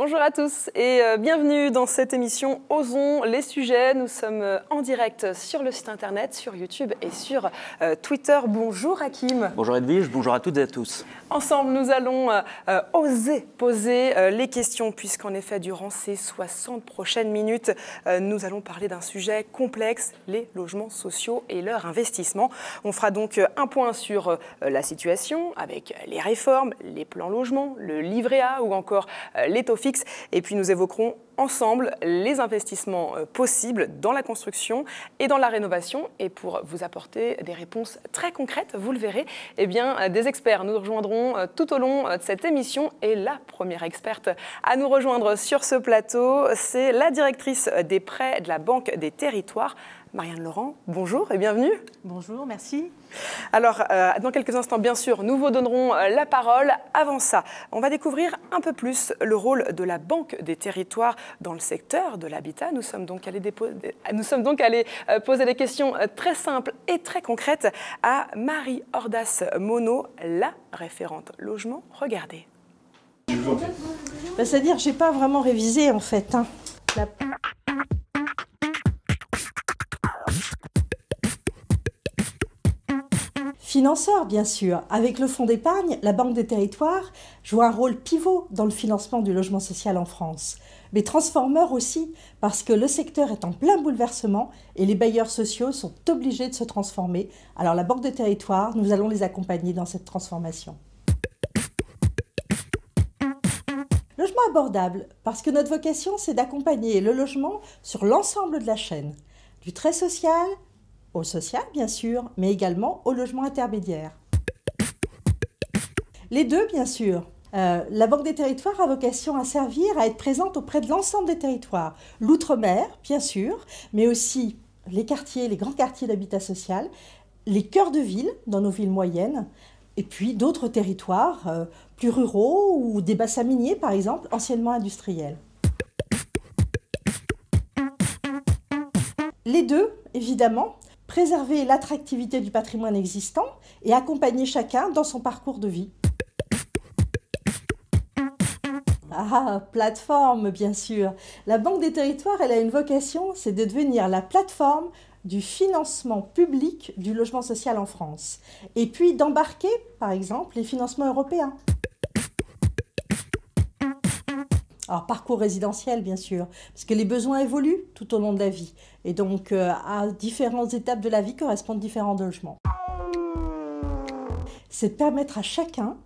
Bonjour à tous et bienvenue dans cette émission Osons les sujets. Nous sommes en direct sur le site internet, sur YouTube et sur Twitter. Bonjour Hakim. Bonjour Edwige, bonjour à toutes et à tous. Ensemble, nous allons oser poser les questions puisqu'en effet, durant ces 60 prochaines minutes, nous allons parler d'un sujet complexe, les logements sociaux et leur investissement. On fera donc un point sur la situation avec les réformes, les plans logement, le livret A ou encore les taux fixes. Et puis nous évoquerons ensemble les investissements possibles dans la construction et dans la rénovation. Et pour vous apporter des réponses très concrètes, vous le verrez, eh bien, des experts nous rejoindront tout au long de cette émission. Et la première experte à nous rejoindre sur ce plateau, c'est la directrice des prêts de la Banque des Territoires, Marianne Laurent. Bonjour et bienvenue. Bonjour, merci. Alors, dans quelques instants, bien sûr, nous vous donnerons la parole. Avant ça, on va découvrir un peu plus le rôle de la Banque des Territoires dans le secteur de l'habitat. Nous sommes donc allés poser des questions très simples et très concrètes à Marie Ordas-Monod, la référente logement. Regardez. C'est-à-dire, j'ai pas vraiment révisé en fait. Financeur, bien sûr. Avec le fonds d'épargne, la Banque des Territoires joue un rôle pivot dans le financement du logement social en France. Mais transformeur aussi, parce que le secteur est en plein bouleversement et les bailleurs sociaux sont obligés de se transformer. Alors la Banque des Territoires, nous allons les accompagner dans cette transformation. Logement abordable, parce que notre vocation, c'est d'accompagner le logement sur l'ensemble de la chaîne, du très social au social, bien sûr, mais également au logement intermédiaire. Les deux, bien sûr. La Banque des Territoires a vocation à servir, à être présente auprès de l'ensemble des territoires. L'outre-mer, bien sûr, mais aussi les quartiers, les grands quartiers d'habitat social, les cœurs de ville, dans nos villes moyennes, et puis d'autres territoires plus ruraux ou des bassins miniers, par exemple, anciennement industriels. Les deux, évidemment, préserver l'attractivité du patrimoine existant et accompagner chacun dans son parcours de vie. Ah, plateforme, bien sûr. La Banque des Territoires, elle a une vocation, c'est de devenir la plateforme du financement public du logement social en France. Et puis d'embarquer, par exemple, les financements européens. Alors, parcours résidentiel, bien sûr, parce que les besoins évoluent tout au long de la vie. Et donc, à différentes étapes de la vie correspondent différents logements. C'est de permettre à chacun,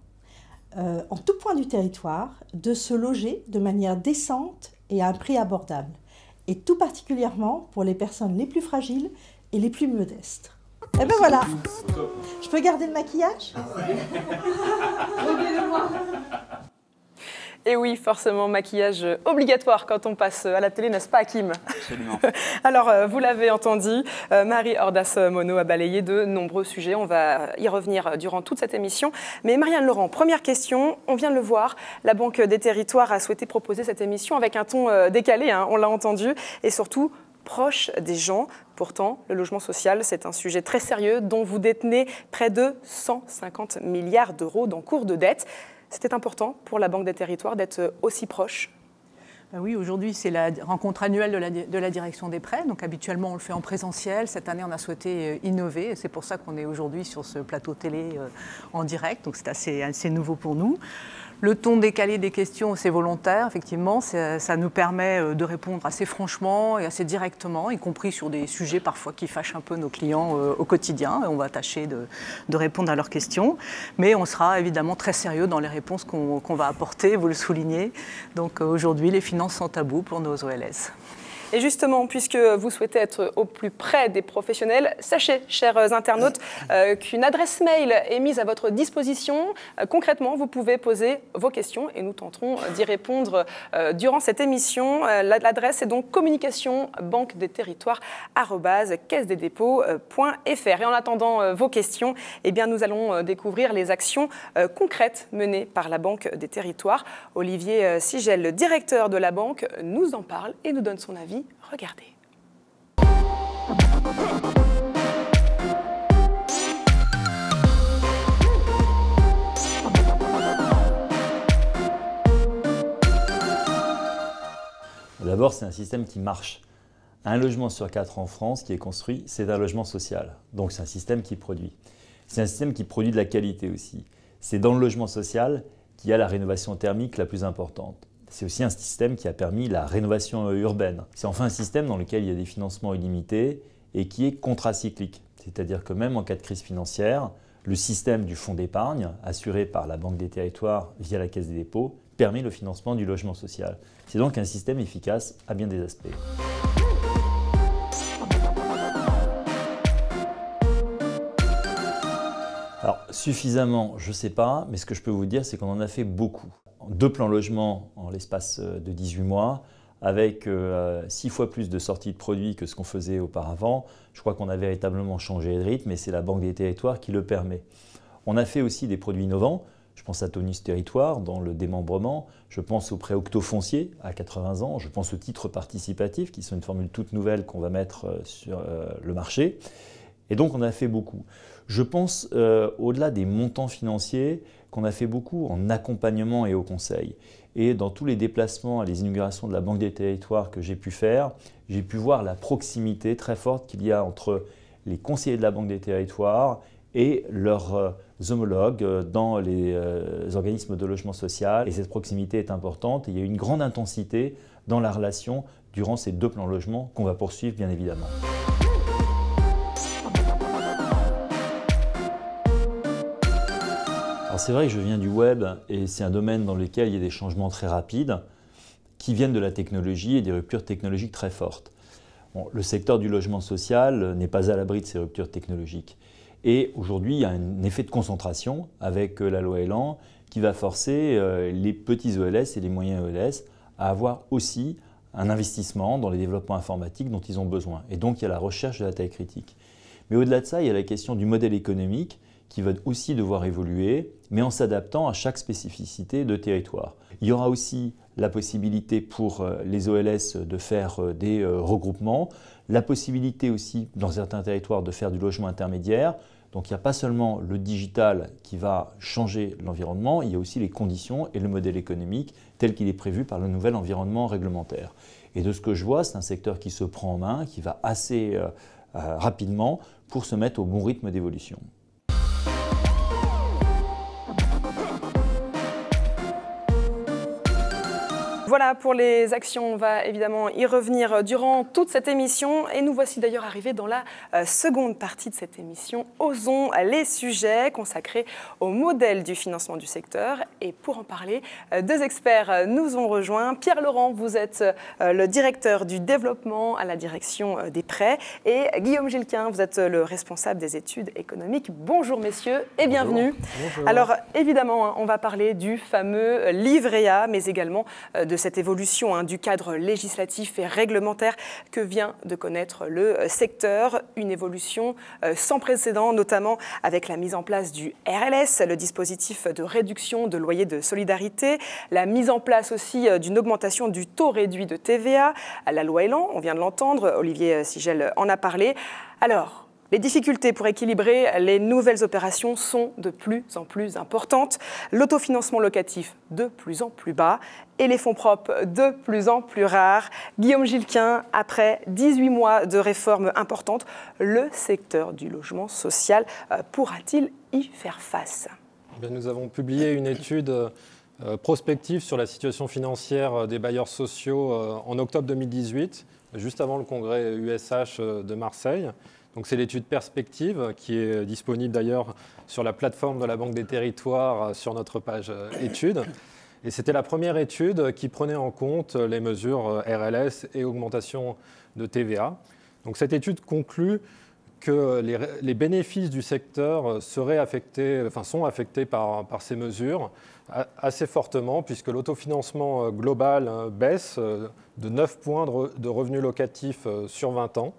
en tout point du territoire, de se loger de manière décente et à un prix abordable. Et tout particulièrement pour les personnes les plus fragiles et les plus modestes. Et ben voilà. Je peux garder le maquillage ? Et oui, forcément, maquillage obligatoire quand on passe à la télé, n'est-ce pas, Hakim? Absolument. Alors, vous l'avez entendu, Marie Ordas-Monod a balayé de nombreux sujets. On va y revenir durant toute cette émission. Mais Marianne Laurent, première question, on vient de le voir, la Banque des Territoires a souhaité proposer cette émission avec un ton décalé, hein, on l'a entendu, et surtout proche des gens. Pourtant, le logement social, c'est un sujet très sérieux dont vous détenez près de 150 milliards d'euros d'encours de dette. C'était important pour la Banque des Territoires d'être aussi proche? Oui, aujourd'hui, c'est la rencontre annuelle de la direction des prêts. Donc, habituellement, on le fait en présentiel. Cette année, on a souhaité innover. C'est pour ça qu'on est aujourd'hui sur ce plateau télé en direct. Donc, c'est assez nouveau pour nous. Le ton décalé des questions, c'est volontaire, effectivement. Ça nous permet de répondre assez franchement et assez directement, y compris sur des sujets parfois qui fâchent un peu nos clients au quotidien. On va tâcher de répondre à leurs questions. Mais on sera évidemment très sérieux dans les réponses qu'on va apporter, vous le soulignez. Donc aujourd'hui, les finances sont tabous pour nos OLS. Et justement, puisque vous souhaitez être au plus près des professionnels, sachez, chers internautes, qu'une adresse mail est mise à votre disposition. Concrètement, vous pouvez poser vos questions et nous tenterons d'y répondre durant cette émission. L'adresse est donc communicationbanquedesterritoires@caissedesdépôts.fr. Et en attendant vos questions, eh bien, nous allons découvrir les actions concrètes menées par la Banque des Territoires. Olivier Sigel, le directeur de la banque, nous en parle et nous donne son avis. Regardez. D'abord, c'est un système qui marche. Un logement sur 4 en France qui est construit, c'est un logement social. Donc c'est un système qui produit. C'est un système qui produit de la qualité aussi. C'est dans le logement social qu'il y a la rénovation thermique la plus importante. C'est aussi un système qui a permis la rénovation urbaine. C'est enfin un système dans lequel il y a des financements illimités et qui est contracyclique. C'est-à-dire que même en cas de crise financière, le système du fonds d'épargne, assuré par la Banque des Territoires via la Caisse des dépôts, permet le financement du logement social. C'est donc un système efficace à bien des aspects. Alors, suffisamment, je ne sais pas, mais ce que je peux vous dire, c'est qu'on en a fait beaucoup. 2 plans logement en l'espace de 18 mois, avec 6 fois plus de sorties de produits que ce qu'on faisait auparavant. Je crois qu'on a véritablement changé de rythme et c'est la Banque des Territoires qui le permet. On a fait aussi des produits innovants. Je pense à Tonus Territoire dans le démembrement, je pense au prêt octo-foncier à 80 ans, je pense aux titres participatifs qui sont une formule toute nouvelle qu'on va mettre sur le marché. Et donc on a fait beaucoup. Je pense au-delà des montants financiers qu'on a fait beaucoup en accompagnement et au conseil. Et dans tous les déplacements à les inaugurations de la Banque des Territoires que j'ai pu faire, j'ai pu voir la proximité très forte qu'il y a entre les conseillers de la Banque des Territoires et leurs homologues dans les organismes de logement social. Et cette proximité est importante. Et il y a une grande intensité dans la relation durant ces 2 plans logement qu'on va poursuivre bien évidemment. Alors c'est vrai que je viens du web et c'est un domaine dans lequel il y a des changements très rapides qui viennent de la technologie et des ruptures technologiques très fortes. Bon, le secteur du logement social n'est pas à l'abri de ces ruptures technologiques. Et aujourd'hui, il y a un effet de concentration avec la loi Elan qui va forcer les petits OLS et les moyens OLS à avoir aussi un investissement dans les développements informatiques dont ils ont besoin. Et donc, il y a la recherche de la taille critique. Mais au-delà de ça, il y a la question du modèle économique qui va aussi devoir évoluer, mais en s'adaptant à chaque spécificité de territoire. Il y aura aussi la possibilité pour les OLS de faire des regroupements, la possibilité aussi dans certains territoires de faire du logement intermédiaire. Donc il n'y a pas seulement le digital qui va changer l'environnement, il y a aussi les conditions et le modèle économique tel qu'il est prévu par le nouvel environnement réglementaire. Et de ce que je vois, c'est un secteur qui se prend en main, qui va assez rapidement pour se mettre au bon rythme d'évolution. Voilà pour les actions, on va évidemment y revenir durant toute cette émission et nous voici d'ailleurs arrivés dans la seconde partie de cette émission. Osons les sujets consacrés au modèle du financement du secteur et pour en parler, 2 experts nous ont rejoints. Pierre Laurent, vous êtes le directeur du développement à la direction des prêts et Guillaume Gilquin, vous êtes le responsable des études économiques. Bonjour messieurs et bienvenue. Bonjour. Alors évidemment, on va parler du fameux livret A mais également de cette évolution du cadre législatif et réglementaire que vient de connaître le secteur. Une évolution sans précédent, notamment avec la mise en place du RLS, le dispositif de réduction de loyer de solidarité, la mise en place aussi d'une augmentation du taux réduit de TVA, la loi Elan, on vient de l'entendre, Olivier Sigel en a parlé. Alors, les difficultés pour équilibrer les nouvelles opérations sont de plus en plus importantes, l'autofinancement locatif de plus en plus bas et les fonds propres de plus en plus rares. Guillaume Gilquin, après 18 mois de réformes importantes, le secteur du logement social pourra-t-il y faire face ? Nous avons publié une étude prospective sur la situation financière des bailleurs sociaux en octobre 2018, juste avant le congrès USH de Marseille. Donc c'est l'étude Perspective qui est disponible d'ailleurs sur la plateforme de la Banque des Territoires sur notre page études. Et c'était la première étude qui prenait en compte les mesures RLS et augmentation de TVA. Donc cette étude conclut que les bénéfices du secteur sont affectés par ces mesures assez fortement puisque l'autofinancement global baisse de 9 points de revenus locatifs sur 20 ans.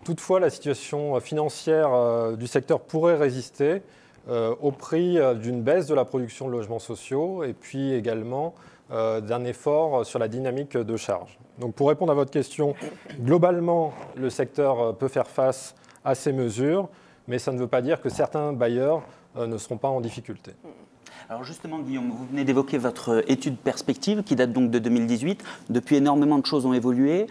Toutefois, la situation financière du secteur pourrait résister au prix d'une baisse de la production de logements sociaux et puis également d'un effort sur la dynamique de charge. Donc pour répondre à votre question, globalement, le secteur peut faire face à ces mesures. mais ça ne veut pas dire que certains bailleurs ne seront pas en difficulté. Alors justement, Guillaume, vous venez d'évoquer votre étude perspective qui date donc de 2018. Depuis, énormément de choses ont évolué.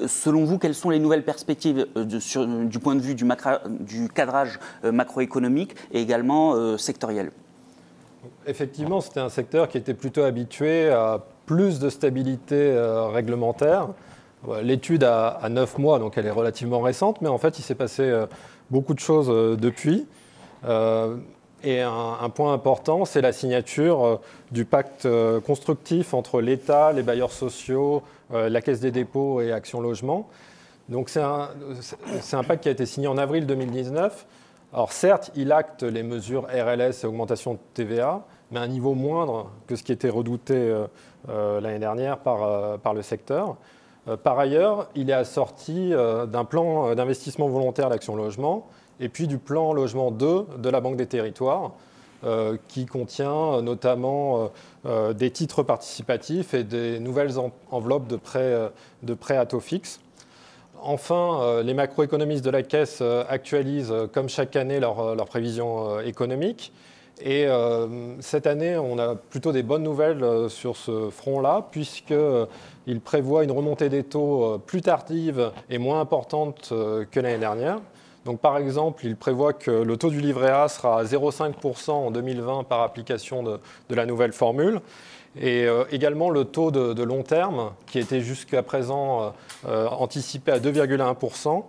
Selon vous, quelles sont les nouvelles perspectives du point de vue du cadrage macroéconomique et également sectoriel? Effectivement, c'était un secteur qui était plutôt habitué à plus de stabilité réglementaire. L'étude a 9 mois, donc elle est relativement récente, mais en fait, il s'est passé beaucoup de choses depuis. Et un point important, c'est la signature du pacte constructif entre l'État, les bailleurs sociaux, la Caisse des dépôts et Action Logement. Donc c'est un pacte qui a été signé en avril 2019. Alors certes, il acte les mesures RLS et augmentation de TVA, mais à un niveau moindre que ce qui était redouté l'année dernière par le secteur. Par ailleurs, il est assorti d'un plan d'investissement volontaire d'Action Logement et puis du plan Logement 2 de la Banque des Territoires, qui contient notamment des titres participatifs et des nouvelles enveloppes de prêts à taux fixe. Enfin, les macroéconomistes de la Caisse actualisent, comme chaque année, leurs prévisions économiques. Et cette année, on a plutôt des bonnes nouvelles sur ce front-là, puisqu'ils prévoient une remontée des taux plus tardive et moins importante que l'année dernière. Donc, par exemple, ils prévoient que le taux du livret A sera à 0,5% en 2020 par application de la nouvelle formule. Et également le taux de long terme, qui était jusqu'à présent anticipé à 2,1%,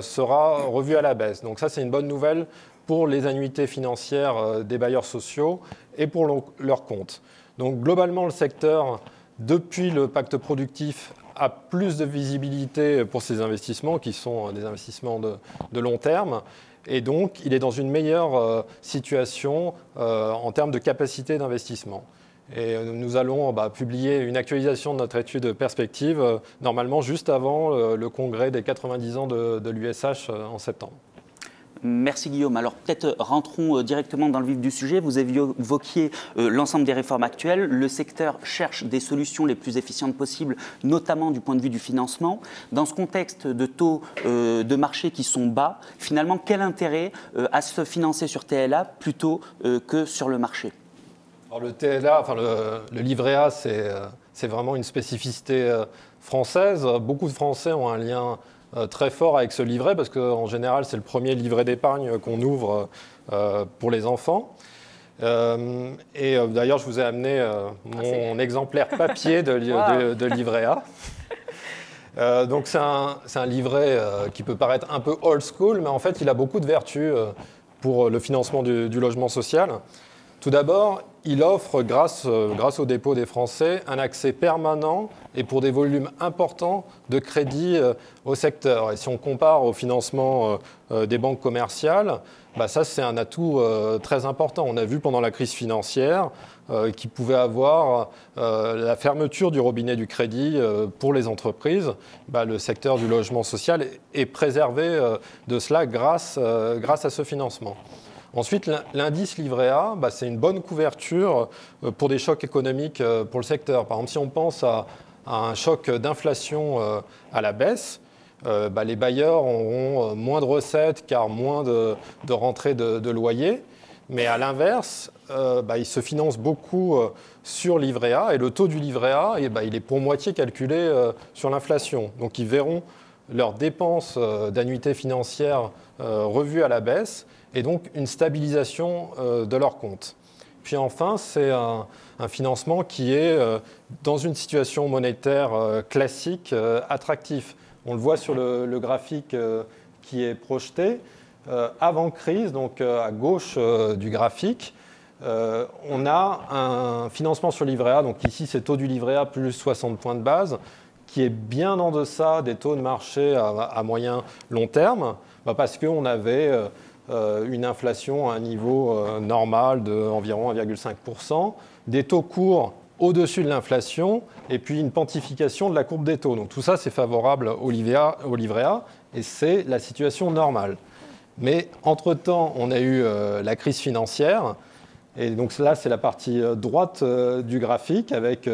sera revu à la baisse. Donc ça, c'est une bonne nouvelle pour les annuités financières des bailleurs sociaux et pour leurs comptes. Donc globalement, le secteur, depuis le pacte productif, a plus de visibilité pour ses investissements, qui sont des investissements de long terme. Et donc, il est dans une meilleure situation en termes de capacité d'investissement. Et nous allons publier une actualisation de notre étude perspective, normalement juste avant le congrès des 90 ans de l'USH en septembre. Merci Guillaume. Alors peut-être rentrons directement dans le vif du sujet. Vous évoquiez l'ensemble des réformes actuelles. Le secteur cherche des solutions les plus efficientes possibles, notamment du point de vue du financement. Dans ce contexte de taux de marché qui sont bas, finalement, quel intérêt à se financer sur TLA plutôt que sur le marché? Alors le TLA, enfin le livret A, c'est vraiment une spécificité française. Beaucoup de Français ont un lien très fort avec ce livret parce qu'en général, c'est le premier livret d'épargne qu'on ouvre pour les enfants. Et d'ailleurs, je vous ai amené mon exemplaire papier de livret A. Donc c'est un livret qui peut paraître un peu old school, mais en fait, il a beaucoup de vertus pour le financement du logement social. Tout d'abord, il offre, grâce au dépôt des Français, un accès permanent et pour des volumes importants de crédit au secteur. Et si on compare au financement des banques commerciales, ça c'est un atout très important. On a vu pendant la crise financière qu'il pouvait avoir la fermeture du robinet du crédit pour les entreprises. Le secteur du logement social est préservé de cela grâce à ce financement. Ensuite, l'indice livret A, c'est une bonne couverture pour des chocs économiques pour le secteur. Par exemple, si on pense à un choc d'inflation à la baisse, les bailleurs auront moins de recettes car moins de rentrées de loyer. Mais à l'inverse, ils se financent beaucoup sur livret A et le taux du livret A, il est pour moitié calculé sur l'inflation. Donc ils verront leurs dépenses d'annuité financière revues à la baisse et donc une stabilisation de leurs comptes. Puis enfin, c'est un financement qui est, dans une situation monétaire classique, attractif. On le voit sur le graphique qui est projeté. Avant crise, donc à gauche du graphique, on a un financement sur livret A. Donc ici, c'est taux du livret A plus 60 points de base, qui est bien en deçà des taux de marché à moyen long terme, parce qu'on avait une inflation à un niveau normal d'environ 1,5%, des taux courts au-dessus de l'inflation et puis une pontification de la courbe des taux. Donc tout ça, c'est favorable au livret A et c'est la situation normale. Mais entre-temps, on a eu la crise financière et donc là, c'est la partie droite du graphique avec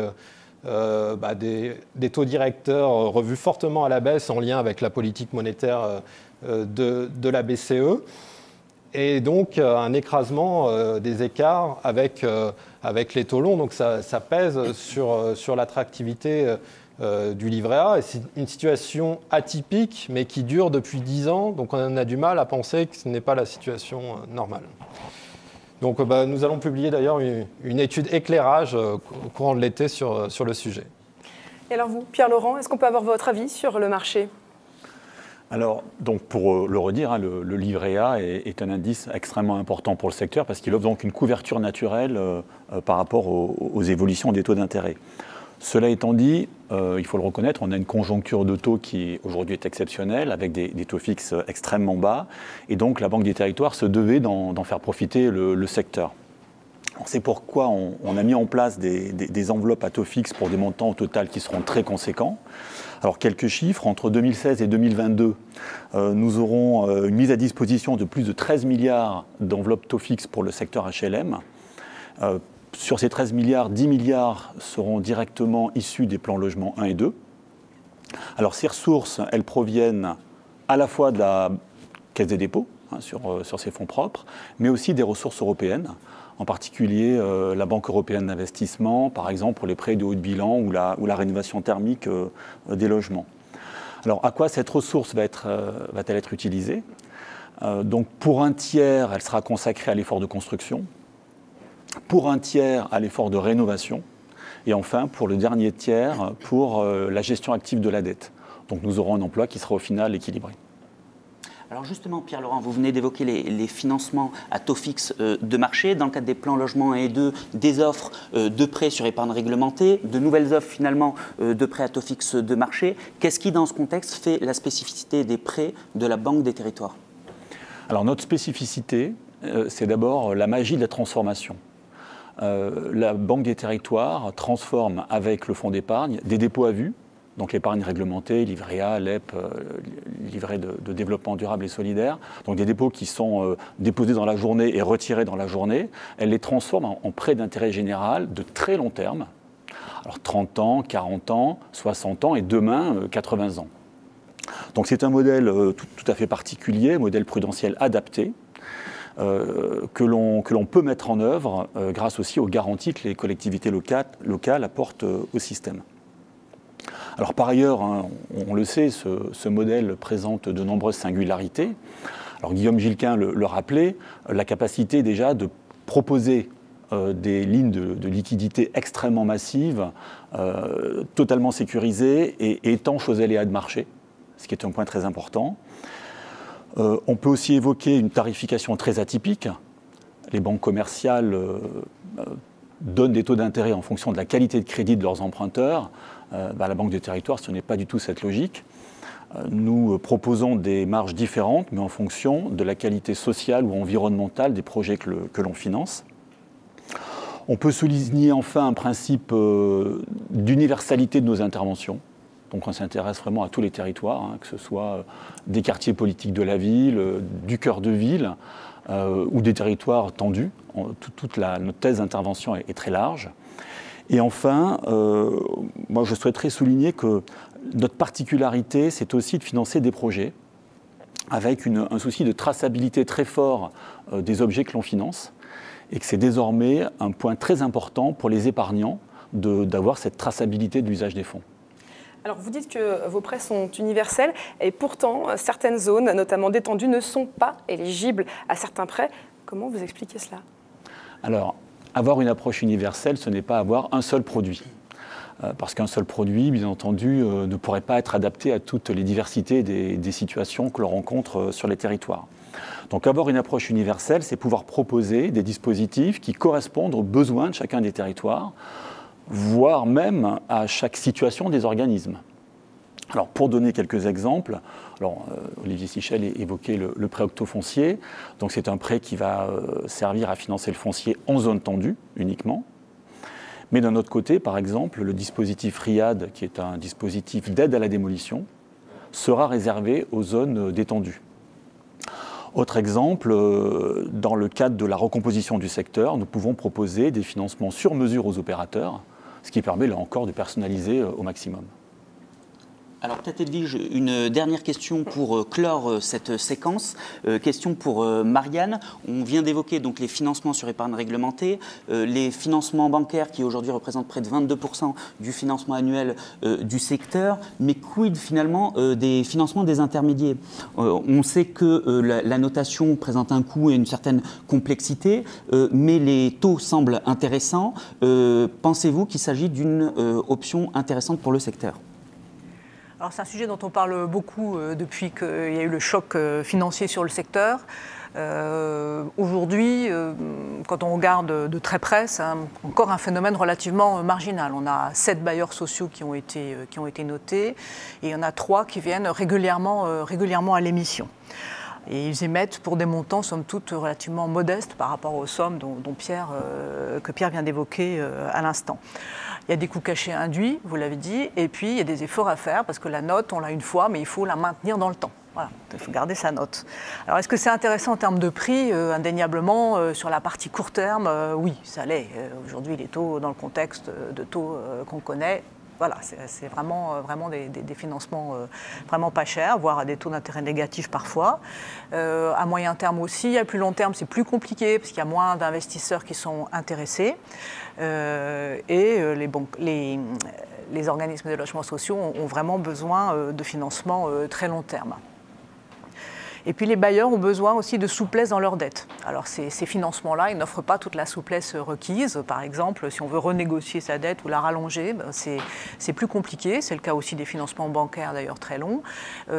des taux directeurs revus fortement à la baisse en lien avec la politique monétaire de la BCE. et donc un écrasement des écarts avec les taux longs. Donc ça pèse sur l'attractivité du livret A. Et c'est une situation atypique, mais qui dure depuis 10 ans. Donc on a du mal à penser que ce n'est pas la situation normale. Donc nous allons publier d'ailleurs une étude éclairage au courant de l'été sur le sujet. Et alors vous, Pierre-Laurent, est-ce qu'on peut avoir votre avis sur le marché ? Alors, donc pour le redire, hein, le livret A est un indice extrêmement important pour le secteur parce qu'il offre donc une couverture naturelle par rapport aux évolutions des taux d'intérêt. Cela étant dit, il faut le reconnaître, on a une conjoncture de taux qui aujourd'hui est exceptionnelle avec des taux fixes extrêmement bas et donc la Banque des Territoires se devait d'en faire profiter le secteur. C'est pourquoi on a mis en place des enveloppes à taux fixe pour des montants au total qui seront très conséquents. Alors quelques chiffres, entre 2016 et 2022, nous aurons une mise à disposition de plus de 13 milliards d'enveloppes taux fixe pour le secteur HLM. Sur ces 13 milliards, 10 milliards seront directement issus des plans logement 1 et 2. Alors ces ressources, elles proviennent à la fois de la Caisse des dépôts, hein, sur ses fonds propres, mais aussi des ressources européennes, en particulier la Banque européenne d'investissement, par exemple pour les prêts de haut de bilan ou la rénovation thermique des logements. Alors à quoi cette ressource va-t-elle être utilisée ? Donc pour un tiers, elle sera consacrée à l'effort de construction, pour un tiers à l'effort de rénovation, et enfin pour le dernier tiers pour la gestion active de la dette. Donc nous aurons un emploi qui sera au final équilibré. Alors justement, Pierre-Laurent, vous venez d'évoquer les financements à taux fixe de marché. Dans le cadre des plans logement 1 et 2, des offres de prêts sur épargne réglementée, de nouvelles offres finalement de prêts à taux fixe de marché. Qu'est-ce qui, dans ce contexte, fait la spécificité des prêts de la Banque des Territoires ? Alors notre spécificité, c'est d'abord la magie de la transformation. La Banque des Territoires transforme avec le fonds d'épargne des dépôts à vue, donc l'épargne réglementée, livret A, LEP, livret de développement durable et solidaire, donc des dépôts qui sont déposés dans la journée et retirés dans la journée, elle les transforme en prêts d'intérêt général de très long terme, alors 30 ans, 40 ans, 60 ans et demain 80 ans. Donc c'est un modèle tout à fait particulier, modèle prudentiel adapté, que l'on peut mettre en œuvre grâce aussi aux garanties que les collectivités locales apportent au système. Alors par ailleurs, hein, on le sait, ce modèle présente de nombreuses singularités. Alors Guillaume Gilquin le rappelait, la capacité déjà de proposer des lignes de liquidité extrêmement massives, totalement sécurisées et étanches aux aléas de marché, ce qui est un point très important. On peut aussi évoquer une tarification très atypique. Les banques commerciales donnent des taux d'intérêt en fonction de la qualité de crédit de leurs emprunteurs. La Banque des Territoires, ce n'est pas du tout cette logique. Nous proposons des marges différentes, mais en fonction de la qualité sociale ou environnementale des projets que l'on finance. On peut souligner enfin un principe d'universalité de nos interventions. Donc on s'intéresse vraiment à tous les territoires, hein, que ce soit des quartiers politiques de la ville, du cœur de ville ou des territoires tendus. Notre thèse d'intervention est très large. Et enfin, moi je souhaiterais souligner que notre particularité, c'est aussi de financer des projets avec un souci de traçabilité très fort des objets que l'on finance et que c'est désormais un point très important pour les épargnants d'avoir cette traçabilité de l'usage des fonds. Alors vous dites que vos prêts sont universels et pourtant certaines zones, notamment détendues, ne sont pas éligibles à certains prêts. Comment vous expliquez cela ? Alors, avoir une approche universelle, ce n'est pas avoir un seul produit. Parce qu'un seul produit, bien entendu, ne pourrait pas être adapté à toutes les diversités des situations que l'on rencontre sur les territoires. Donc avoir une approche universelle, c'est pouvoir proposer des dispositifs qui correspondent aux besoins de chacun des territoires, voire même à chaque situation des organismes. Alors pour donner quelques exemples, Olivier Sichel évoquait le prêt octofoncier. Donc c'est un prêt qui va servir à financer le foncier en zone tendue uniquement. Mais d'un autre côté, par exemple, le dispositif RIAD, qui est un dispositif d'aide à la démolition, sera réservé aux zones détendues. Autre exemple, dans le cadre de la recomposition du secteur, nous pouvons proposer des financements sur mesure aux opérateurs, ce qui permet là encore de personnaliser au maximum. Alors peut-être Edwige, une dernière question pour clore cette séquence. Question pour Marianne. On vient d'évoquer donc les financements sur épargne réglementée, les financements bancaires qui aujourd'hui représentent près de 22% du financement annuel du secteur. Mais quid finalement des financements des intermédiaires? On sait que la notation présente un coût et une certaine complexité, mais les taux semblent intéressants. Pensez-vous qu'il s'agit d'une option intéressante pour le secteur? Alors c'est un sujet dont on parle beaucoup depuis qu'il y a eu le choc financier sur le secteur. Aujourd'hui, quand on regarde de très près, c'est encore un phénomène relativement marginal. On a 7 bailleurs sociaux qui ont été notés et il y en a 3 qui viennent régulièrement à l'émission. Et ils émettent pour des montants, somme toute, relativement modestes par rapport aux sommes que Pierre vient d'évoquer à l'instant. Il y a des coûts cachés induits, vous l'avez dit, et puis il y a des efforts à faire parce que la note, on l'a une fois, mais il faut la maintenir dans le temps. Voilà, il faut garder sa note. Alors, est-ce que c'est intéressant en termes de prix? Indéniablement, sur la partie court terme, oui, ça l'est. Aujourd'hui, les taux, dans le contexte de taux qu'on connaît, voilà, c'est vraiment des financements vraiment pas chers, voire à des taux d'intérêt négatifs parfois. À moyen terme aussi, à plus long terme, c'est plus compliqué parce qu'il y a moins d'investisseurs qui sont intéressés. Les organismes de logements sociaux ont vraiment besoin de financement très long terme. Et puis les bailleurs ont besoin aussi de souplesse dans leurs dettes. Alors ces financements-là, ils n'offrent pas toute la souplesse requise. Par exemple, si on veut renégocier sa dette ou la rallonger, c'est plus compliqué. C'est le cas aussi des financements bancaires d'ailleurs très longs.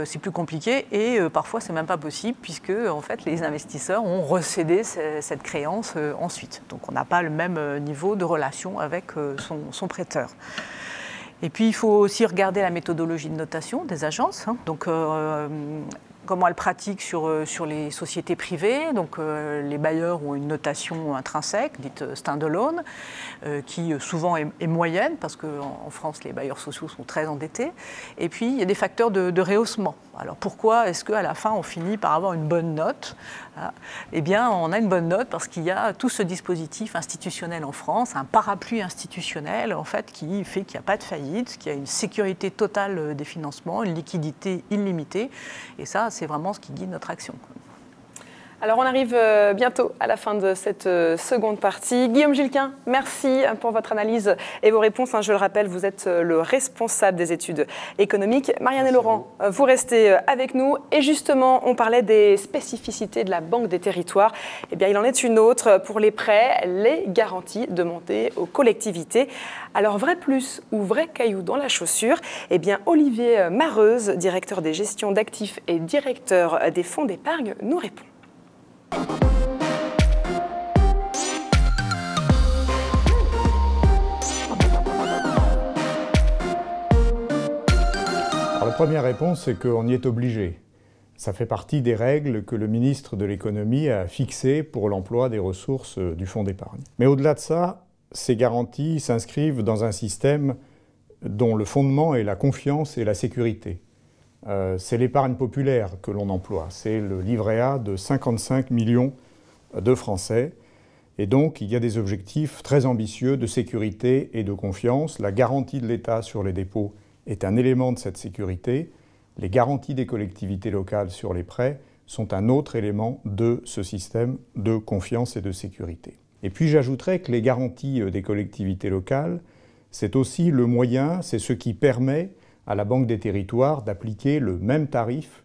C'est plus compliqué et parfois c'est même pas possible puisque en fait les investisseurs ont recédé cette créance ensuite. Donc on n'a pas le même niveau de relation avec son prêteur. Et puis il faut aussi regarder la méthodologie de notation des agences. Donc comment elles pratiquent sur les sociétés privées. Donc les bailleurs ont une notation intrinsèque, dite stand-alone, qui souvent est moyenne, parce qu'en France, les bailleurs sociaux sont très endettés. Et puis, il y a des facteurs de rehaussement. Alors pourquoi est-ce qu'à la fin, on finit par avoir une bonne note? Eh bien, on a une bonne note parce qu'il y a tout ce dispositif institutionnel en France, un parapluie institutionnel, en fait, qui fait qu'il n'y a pas de faillite, qu'il y a une sécurité totale des financements, une liquidité illimitée. Et ça, c'est vraiment ce qui guide notre action. Alors on arrive bientôt à la fin de cette seconde partie. Guillaume Gilquin, merci pour votre analyse et vos réponses. Je le rappelle, vous êtes le responsable des études économiques. Marianne et Laurent, vous restez avec nous. Et justement, on parlait des spécificités de la Banque des Territoires. Eh bien, il en est une autre pour les prêts, les garanties demandées aux collectivités. Alors, vrai plus ou vrai caillou dans la chaussure? Eh bien, Olivier Mareuse, directeur des gestions d'actifs et directeur des fonds d'épargne, nous répond. Alors, la première réponse, c'est qu'on y est obligé. Ça fait partie des règles que le ministre de l'économie a fixées pour l'emploi des ressources du fonds d'épargne. Mais au-delà de ça, ces garanties s'inscrivent dans un système dont le fondement est la confiance et la sécurité. C'est l'épargne populaire que l'on emploie. C'est le livret A de 55 millions de Français. Et donc, il y a des objectifs très ambitieux de sécurité et de confiance. La garantie de l'État sur les dépôts est un élément de cette sécurité. Les garanties des collectivités locales sur les prêts sont un autre élément de ce système de confiance et de sécurité. Et puis j'ajouterais que les garanties des collectivités locales, c'est aussi le moyen, c'est ce qui permet à la Banque des Territoires d'appliquer le même tarif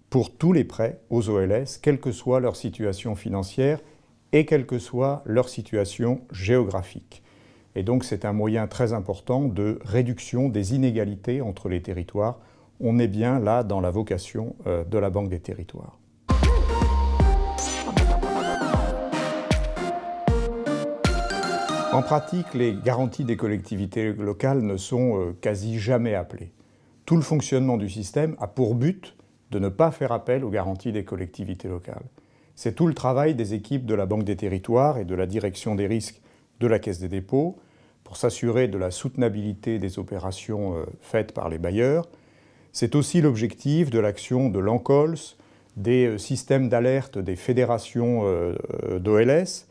pour tous les prêts aux OLS, quelle que soit leur situation financière et quelle que soit leur situation géographique. Et donc c'est un moyen très important de réduction des inégalités entre les territoires. On est bien là dans la vocation de la Banque des Territoires. En pratique, les garanties des collectivités locales ne sont quasi jamais appelées. Tout le fonctionnement du système a pour but de ne pas faire appel aux garanties des collectivités locales. C'est tout le travail des équipes de la Banque des Territoires et de la direction des risques de la Caisse des dépôts pour s'assurer de la soutenabilité des opérations faites par les bailleurs. C'est aussi l'objectif de l'action de l'ANCOLS, des systèmes d'alerte des fédérations d'OLS,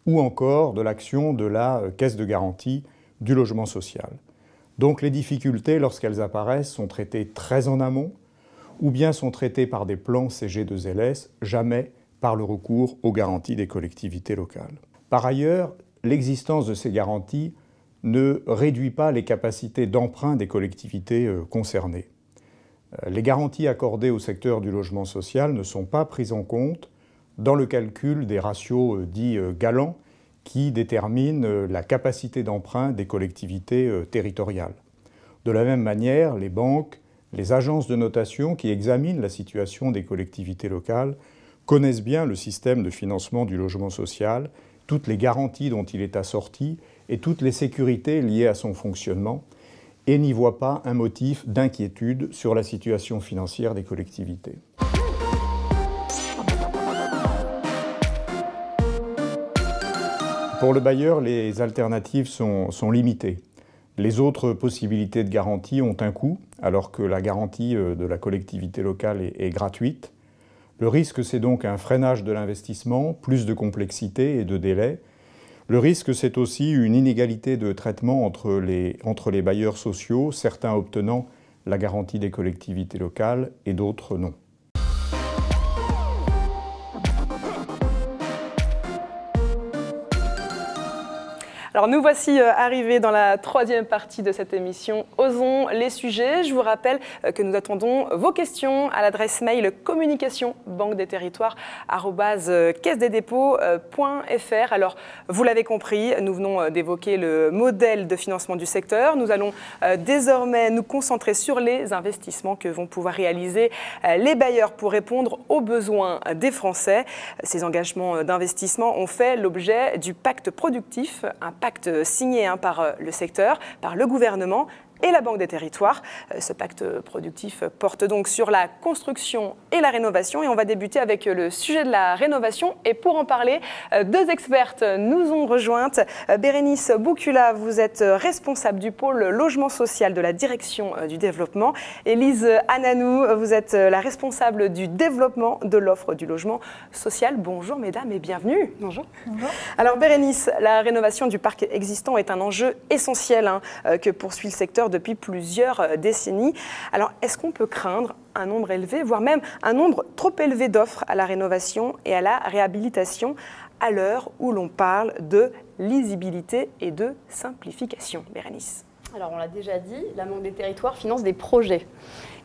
ou encore de l'action de la Caisse de garantie du logement social. Donc les difficultés, lorsqu'elles apparaissent, sont traitées très en amont, ou bien sont traitées par des plans CG2LS, jamais par le recours aux garanties des collectivités locales. Par ailleurs, l'existence de ces garanties ne réduit pas les capacités d'emprunt des collectivités concernées. Les garanties accordées au secteur du logement social ne sont pas prises en compte dans le calcul des ratios dits galants qui déterminent la capacité d'emprunt des collectivités territoriales. De la même manière, les banques, les agences de notation qui examinent la situation des collectivités locales connaissent bien le système de financement du logement social, toutes les garanties dont il est assorti et toutes les sécurités liées à son fonctionnement, et n'y voient pas un motif d'inquiétude sur la situation financière des collectivités. Pour le bailleur, les alternatives sont limitées. Les autres possibilités de garantie ont un coût, alors que la garantie de la collectivité locale est gratuite. Le risque, c'est donc un freinage de l'investissement, plus de complexité et de délai. Le risque, c'est aussi une inégalité de traitement entre les bailleurs sociaux, certains obtenant la garantie des collectivités locales et d'autres non. Alors nous voici arrivés dans la troisième partie de cette émission Osons les sujets. Je vous rappelle que nous attendons vos questions à l'adresse mail communication-banque-des-territoires@caisse-des-dépôts.fr. Alors vous l'avez compris, nous venons d'évoquer le modèle de financement du secteur. Nous allons désormais nous concentrer sur les investissements que vont pouvoir réaliser les bailleurs pour répondre aux besoins des Français. Ces engagements d'investissement ont fait l'objet du pacte productif, un pacte signé par le secteur, par le gouvernement et la Banque des Territoires. Ce pacte productif porte donc sur la construction et la rénovation. Et on va débuter avec le sujet de la rénovation. Et pour en parler, deux expertes nous ont rejointes. Bérénice Boucula, vous êtes responsable du pôle logement social de la direction du développement. Et Lise Ananou, vous êtes la responsable du développement de l'offre du logement social. Bonjour mesdames et bienvenue. Bonjour. Bonjour. Alors Bérénice, la rénovation du parc existant est un enjeu essentiel que poursuit le secteur depuis plusieurs décennies. Alors, est-ce qu'on peut craindre un nombre élevé, voire même un nombre trop élevé d'offres à la rénovation et à la réhabilitation à l'heure où l'on parle de lisibilité et de simplification? Bérénice. Alors, on l'a déjà dit, la Banque des Territoires finance des projets.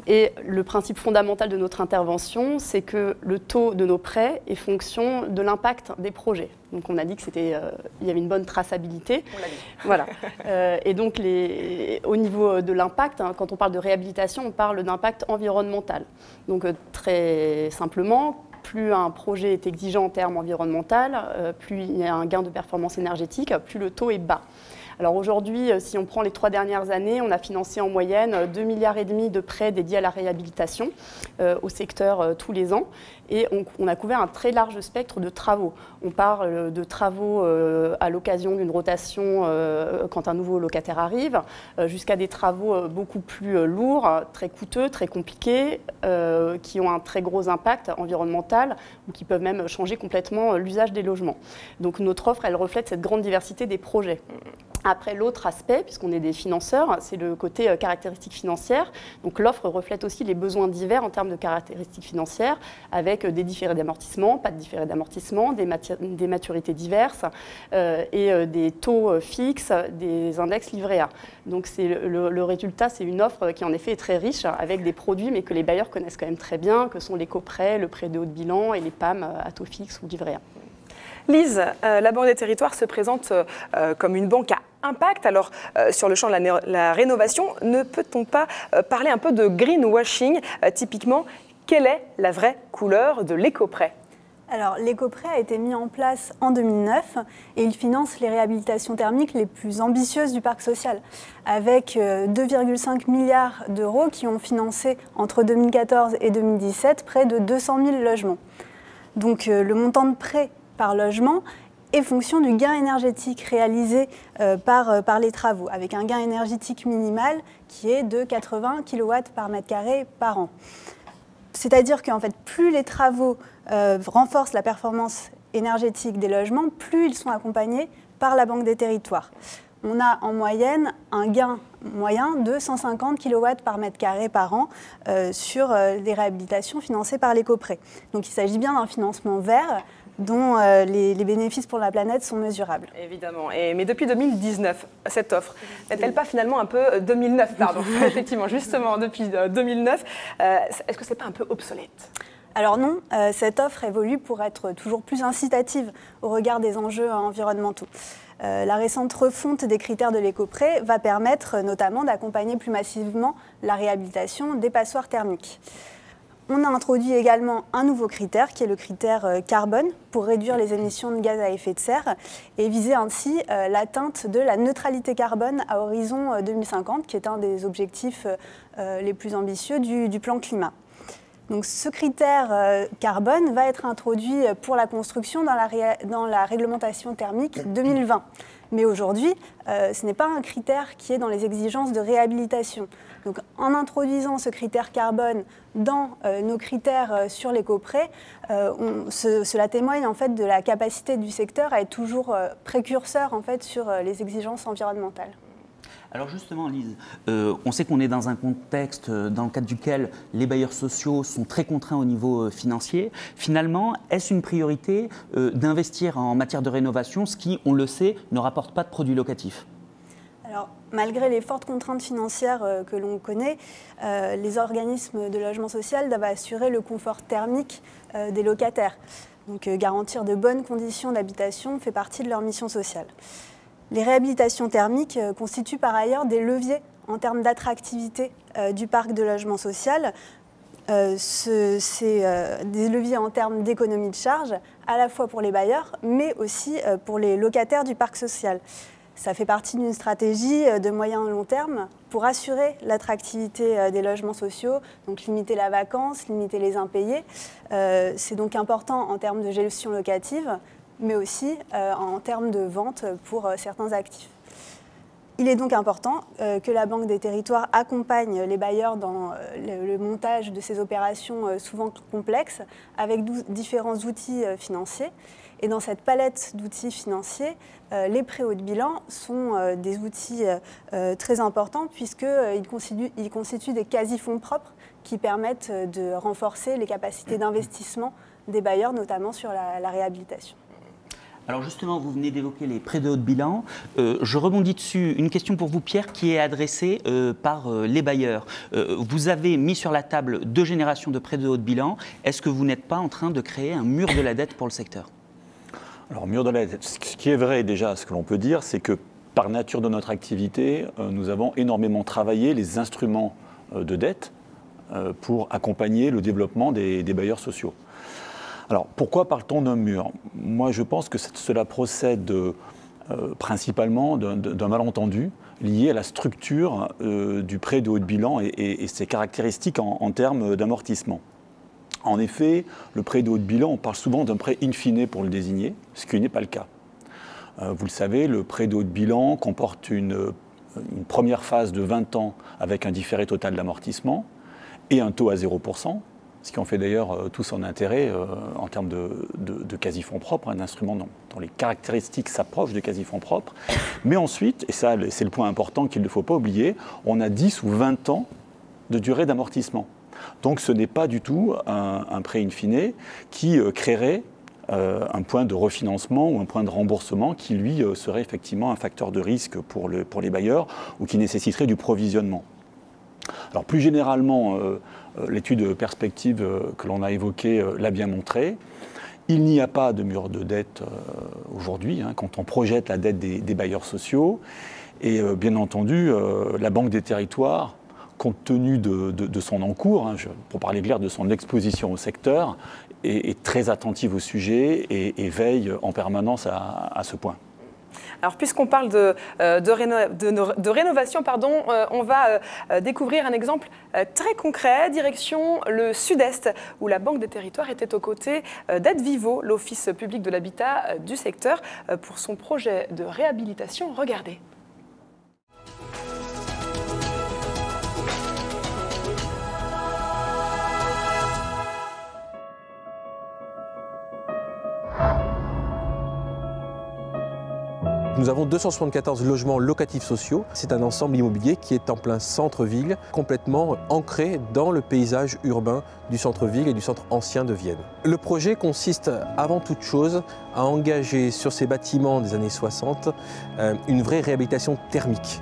Et le principe fondamental de notre intervention, c'est que le taux de nos prêts est fonction de l'impact des projets. Donc on a dit qu'il y avait une bonne traçabilité. On l'a dit. Voilà. Et donc au niveau de l'impact, quand on parle de réhabilitation, on parle d'impact environnemental. Donc très simplement, plus un projet est exigeant en termes environnementaux, plus il y a un gain de performance énergétique, plus le taux est bas. Alors aujourd'hui, si on prend les 3 dernières années, on a financé en moyenne 2,5 milliards de prêts dédiés à la réhabilitation au secteur tous les ans. Et on a couvert un très large spectre de travaux. On parle de travaux à l'occasion d'une rotation quand un nouveau locataire arrive, jusqu'à des travaux beaucoup plus lourds, très coûteux, très compliqués, qui ont un très gros impact environnemental ou qui peuvent même changer complètement l'usage des logements. Donc notre offre, elle reflète cette grande diversité des projets. Après, l'autre aspect, puisqu'on est des financeurs, c'est le côté caractéristiques financières. Donc l'offre reflète aussi les besoins divers en termes de caractéristiques financières, avec des différés d'amortissement, pas de différés d'amortissement, des maturités diverses et des taux fixes, des index livrés A. Donc le résultat, c'est une offre qui en effet est très riche, avec des produits, mais que les bailleurs connaissent quand même très bien, que sont l'éco-prêt, le prêt de haut de bilan et les PAM à taux fixe ou livré A. Lise, la Banque des Territoires se présente comme une banque à impact. Alors, sur le champ de la rénovation, ne peut-on pas parler un peu de greenwashing? Typiquement, quelle est la vraie couleur de l'éco-prêt? Alors, l'éco-prêt a été mis en place en 2009 et il finance les réhabilitations thermiques les plus ambitieuses du parc social, avec 2,5 milliards d'euros qui ont financé entre 2014 et 2017 près de 200 000 logements. Donc, le montant de prêt par logement est fonction du gain énergétique réalisé par les travaux, avec un gain énergétique minimal qui est de 80 kW par mètre carré par an. C'est-à-dire qu'en fait, plus les travaux renforcent la performance énergétique des logements, plus ils sont accompagnés par la Banque des Territoires. on a en moyenne un gain moyen de 150 kW par mètre carré par an sur les réhabilitations financées par l'éco-prêt. Donc il s'agit bien d'un financement vert dont les bénéfices pour la planète sont mesurables. Évidemment. Mais depuis 2019, cette offre, n'est-elle pas finalement un peu 2009, pardon, effectivement, justement, depuis 2009, est-ce que ce n'est pas un peu obsolète ? Alors non, cette offre évolue pour être toujours plus incitative au regard des enjeux environnementaux. La récente refonte des critères de l'éco-prêt va permettre notamment d'accompagner plus massivement la réhabilitation des passoires thermiques. On a introduit également un nouveau critère qui est le critère carbone pour réduire les émissions de gaz à effet de serre et viser ainsi l'atteinte de la neutralité carbone à horizon 2050 qui est un des objectifs les plus ambitieux du plan climat. Donc, ce critère carbone va être introduit pour la construction dans la réglementation thermique 2020. Mais aujourd'hui, ce n'est pas un critère qui est dans les exigences de réhabilitation. Donc, en introduisant ce critère carbone dans nos critères sur l'éco-prêt, cela témoigne en fait de la capacité du secteur à être toujours précurseur en fait, sur les exigences environnementales. Alors justement, Lise, on sait qu'on est dans un contexte dans le cadre duquel les bailleurs sociaux sont très contraints au niveau financier. Finalement, est-ce une priorité d'investir en matière de rénovation, ce qui, on le sait, ne rapporte pas de produits locatifs ? Alors, malgré les fortes contraintes financières que l'on connaît, les organismes de logement social doivent assurer le confort thermique des locataires. Donc, garantir de bonnes conditions d'habitation fait partie de leur mission sociale. Les réhabilitations thermiques constituent par ailleurs des leviers en termes d'attractivité du parc de logement social. C'est des leviers en termes d'économie de charge, à la fois pour les bailleurs, mais aussi pour les locataires du parc social. Ça fait partie d'une stratégie de moyen et long terme pour assurer l'attractivité des logements sociaux, donc limiter la vacance, limiter les impayés. C'est donc important en termes de gestion locative, mais aussi en termes de vente pour certains actifs. Il est donc important que la Banque des Territoires accompagne les bailleurs dans le montage de ces opérations souvent complexes avec différents outils financiers. Et dans cette palette d'outils financiers, les prêts haut de bilan sont des outils très importants puisqu'ils constituent des quasi-fonds propres qui permettent de renforcer les capacités d'investissement des bailleurs, notamment sur la réhabilitation. Alors justement, vous venez d'évoquer les prêts de haut de bilan. Je rebondis dessus. Une question pour vous, Pierre, qui est adressée par les bailleurs. Vous avez mis sur la table 2 générations de prêts de haut de bilan. Est-ce que vous n'êtes pas en train de créer un mur de la dette pour le secteur ? Alors, mur de la dette, ce qui est vrai déjà, ce que l'on peut dire, c'est que par nature de notre activité, nous avons énormément travaillé les instruments de dette pour accompagner le développement des bailleurs sociaux. Alors, pourquoi parle-t-on d'un mur ? Moi, je pense que cela procède principalement d'un malentendu lié à la structure du prêt de haut de bilan et ses caractéristiques en termes d'amortissement. En effet, le prêt de haut de bilan, on parle souvent d'un prêt in fine pour le désigner, ce qui n'est pas le cas. Vous le savez, le prêt de haut de bilan comporte une première phase de 20 ans avec un différé total d'amortissement et un taux à 0%. Ce qui en fait d'ailleurs tout son intérêt en termes de quasi-fonds propres, un instrument dont les caractéristiques s'approchent de quasi-fonds propres. Mais ensuite, et ça c'est le point important qu'il ne faut pas oublier, on a 10 ou 20 ans de durée d'amortissement. Donc ce n'est pas du tout un prêt in fine qui créerait un point de refinancement ou un point de remboursement qui lui serait effectivement un facteur de risque pour les bailleurs ou qui nécessiterait du provisionnement. Alors plus généralement, l'étude perspective que l'on a évoquée l'a bien montré. Il n'y a pas de mur de dette aujourd'hui quand on projette la dette des bailleurs sociaux. Et bien entendu, la Banque des Territoires, compte tenu de son encours, pour parler clair, de son exposition au secteur, est très attentive au sujet et veille en permanence à ce point. Alors, puisqu'on parle de rénovation, on va découvrir un exemple très concret, direction le Sud-Est, où la Banque des Territoires était aux côtés d'Advivo, l'Office public de l'habitat du secteur, pour son projet de réhabilitation. Regardez. nous avons 274 logements locatifs sociaux. C'est un ensemble immobilier qui est en plein centre-ville, complètement ancré dans le paysage urbain du centre-ville et du centre ancien de Vienne. Le projet consiste avant toute chose à engager sur ces bâtiments des années 60 une vraie réhabilitation thermique.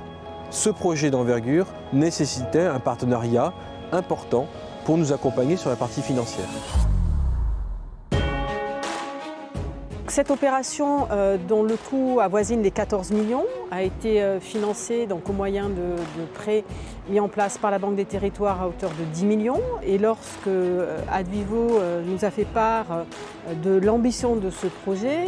Ce projet d'envergure nécessitait un partenariat important pour nous accompagner sur la partie financière. Cette opération, dont le coût avoisine les 14 millions, a été financée donc, au moyen de prêts mis en place par la Banque des Territoires à hauteur de 10 millions. Et lorsque Advivo nous a fait part de l'ambition de ce projet,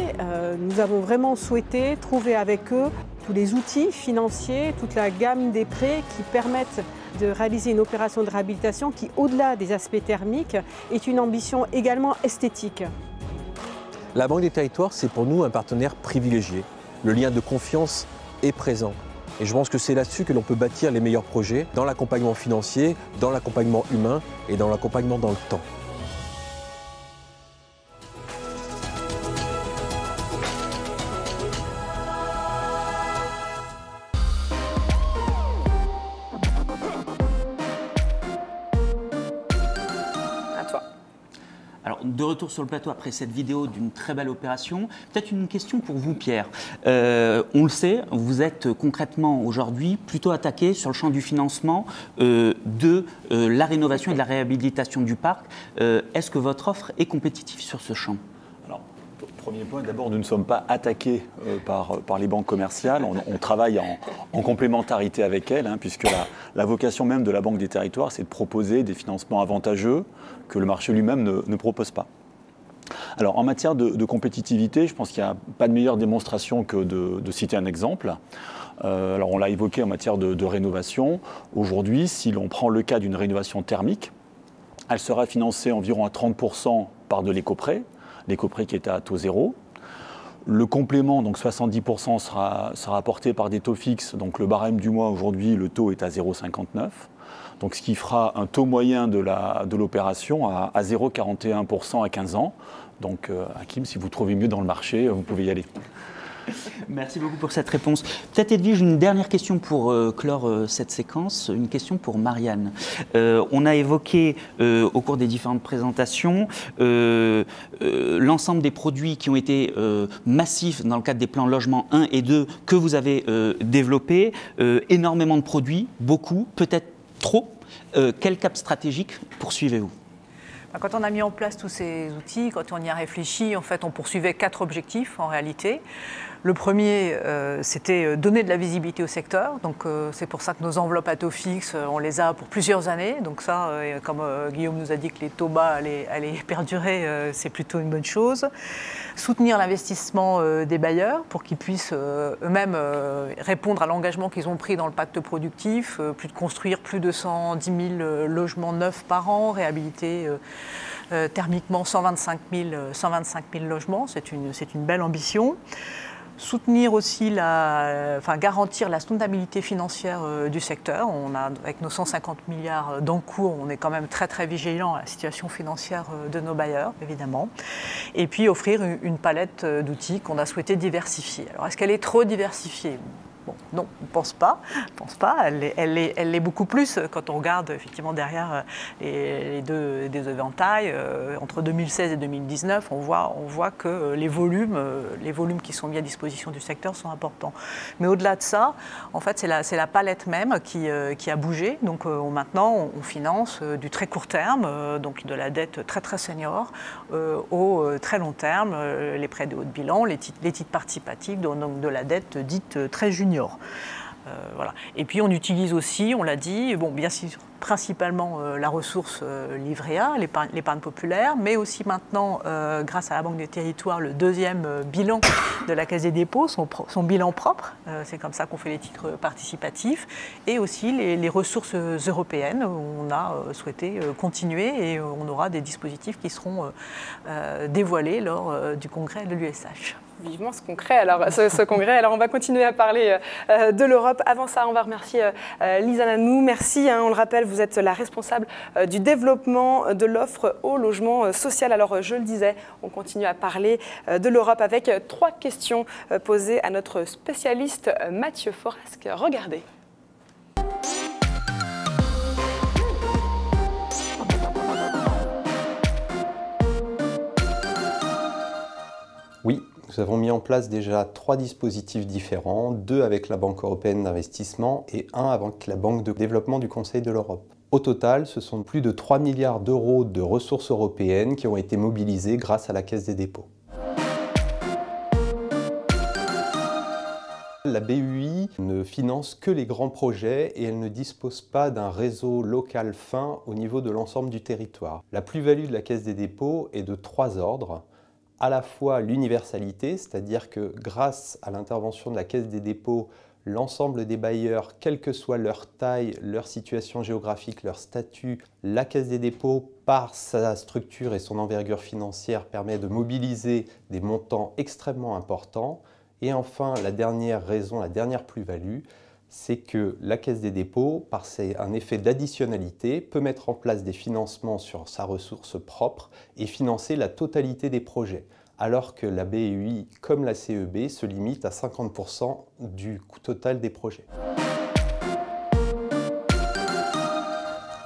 nous avons vraiment souhaité trouver avec eux tous les outils financiers, toute la gamme des prêts qui permettent de réaliser une opération de réhabilitation qui, au-delà des aspects thermiques, est une ambition également esthétique. La Banque des Territoires, c'est pour nous un partenaire privilégié. Le lien de confiance est présent. Et je pense que c'est là-dessus que l'on peut bâtir les meilleurs projets, dans l'accompagnement financier, dans l'accompagnement humain et dans l'accompagnement dans le temps. Alors, de retour sur le plateau après cette vidéo d'une très belle opération, peut-être une question pour vous, Pierre. On le sait, vous êtes concrètement aujourd'hui plutôt attaqué sur le champ du financement de la rénovation et de la réhabilitation du parc. Est-ce que votre offre est compétitive sur ce champ ? Alors, premier point, d'abord, nous ne sommes pas attaqués par les banques commerciales. On travaille en complémentarité avec elles, puisque la vocation même de la Banque des Territoires, c'est de proposer des financements avantageux que le marché lui-même ne propose pas. Alors, en matière de compétitivité, je pense qu'il n'y a pas de meilleure démonstration que de citer un exemple. Alors, on l'a évoqué en matière de rénovation. Aujourd'hui, si l'on prend le cas d'une rénovation thermique, elle sera financée environ à 30% par de l'éco-prêt, l'éco-prêt qui est à taux zéro. Le complément, donc 70%, sera apporté par des taux fixes. Donc le barème du mois, aujourd'hui, le taux est à 0,59. Donc ce qui fera un taux moyen de l'opération à 0,41% à 15 ans. Donc Hakim, si vous trouvez mieux dans le marché, vous pouvez y aller. Merci beaucoup pour cette réponse. Peut-être Edwige, une dernière question pour clore cette séquence, une question pour Marianne. On a évoqué au cours des différentes présentations l'ensemble des produits qui ont été massifs dans le cadre des plans logement 1 et 2 que vous avez développés. Énormément de produits, beaucoup, peut-être trop. Quel cap stratégique poursuivez-vous ? Quand on a mis en place tous ces outils, quand on y a réfléchi, en fait, on poursuivait 4 objectifs en réalité. Le premier, c'était donner de la visibilité au secteur. Donc, c'est pour ça que nos enveloppes à taux fixe, on les a pour plusieurs années. Donc ça, comme Guillaume nous a dit que les taux bas allaient perdurer, c'est plutôt une bonne chose. Soutenir l'investissement des bailleurs pour qu'ils puissent eux-mêmes répondre à l'engagement qu'ils ont pris dans le pacte productif, construire plus de 110 000 logements neufs par an, réhabiliter thermiquement 125 000 logements. C'est une belle ambition. Soutenir aussi, garantir la soutenabilité financière du secteur. On a, avec nos 150 milliards d'encours, on est quand même très très vigilant à la situation financière de nos bailleurs, évidemment. Et puis offrir une palette d'outils qu'on a souhaité diversifier. Alors est-ce qu'elle est trop diversifiée ? Bon, non, on ne pense pas. Elle l'est beaucoup plus quand on regarde effectivement derrière les deux éventails. Entre 2016 et 2019, on voit que les volumes qui sont mis à disposition du secteur sont importants. Mais au-delà de ça, en fait, c'est la palette même qui a bougé. Donc maintenant, on finance du très court terme, donc de la dette très très senior, au très long terme, les prêts de haut de bilan, les titres participatifs, donc de la dette dite très junior. Voilà. Et puis on utilise aussi, on l'a dit, bien sûr, principalement la ressource livret A, l'épargne populaire, mais aussi maintenant, grâce à la Banque des Territoires, le deuxième bilan de la Caisse des dépôts, son bilan propre, c'est comme ça qu'on fait les titres participatifs, et aussi les ressources européennes, où on a souhaité continuer et on aura des dispositifs qui seront dévoilés lors du congrès de l'USH. vivement ce congrès. Alors, on va continuer à parler de l'Europe. Avant ça, on va remercier Lisa Nanou. Merci, on le rappelle, vous êtes la responsable du développement de l'offre au logement social. Alors, je le disais, on continue à parler de l'Europe avec 3 questions posées à notre spécialiste Mathieu Forasque. Regardez. Oui, nous avons mis en place déjà 3 dispositifs différents, 2 avec la Banque européenne d'investissement et 1 avec la Banque de développement du Conseil de l'Europe. Au total, ce sont plus de 3 milliards d'euros de ressources européennes qui ont été mobilisées grâce à la Caisse des dépôts. La BEI ne finance que les grands projets et elle ne dispose pas d'un réseau local fin au niveau de l'ensemble du territoire. La plus-value de la Caisse des dépôts est de 3 ordres. À la fois l'universalité, c'est-à-dire que grâce à l'intervention de la Caisse des dépôts, l'ensemble des bailleurs, quelle que soit leur taille, leur situation géographique, leur statut, la Caisse des dépôts, par sa structure et son envergure financière, permet de mobiliser des montants extrêmement importants. Et enfin, la dernière raison, la dernière plus-value, c'est que la Caisse des dépôts, par un effet d'additionnalité, peut mettre en place des financements sur sa ressource propre et financer la totalité des projets, alors que la BEI, comme la CEB, se limite à 50% du coût total des projets.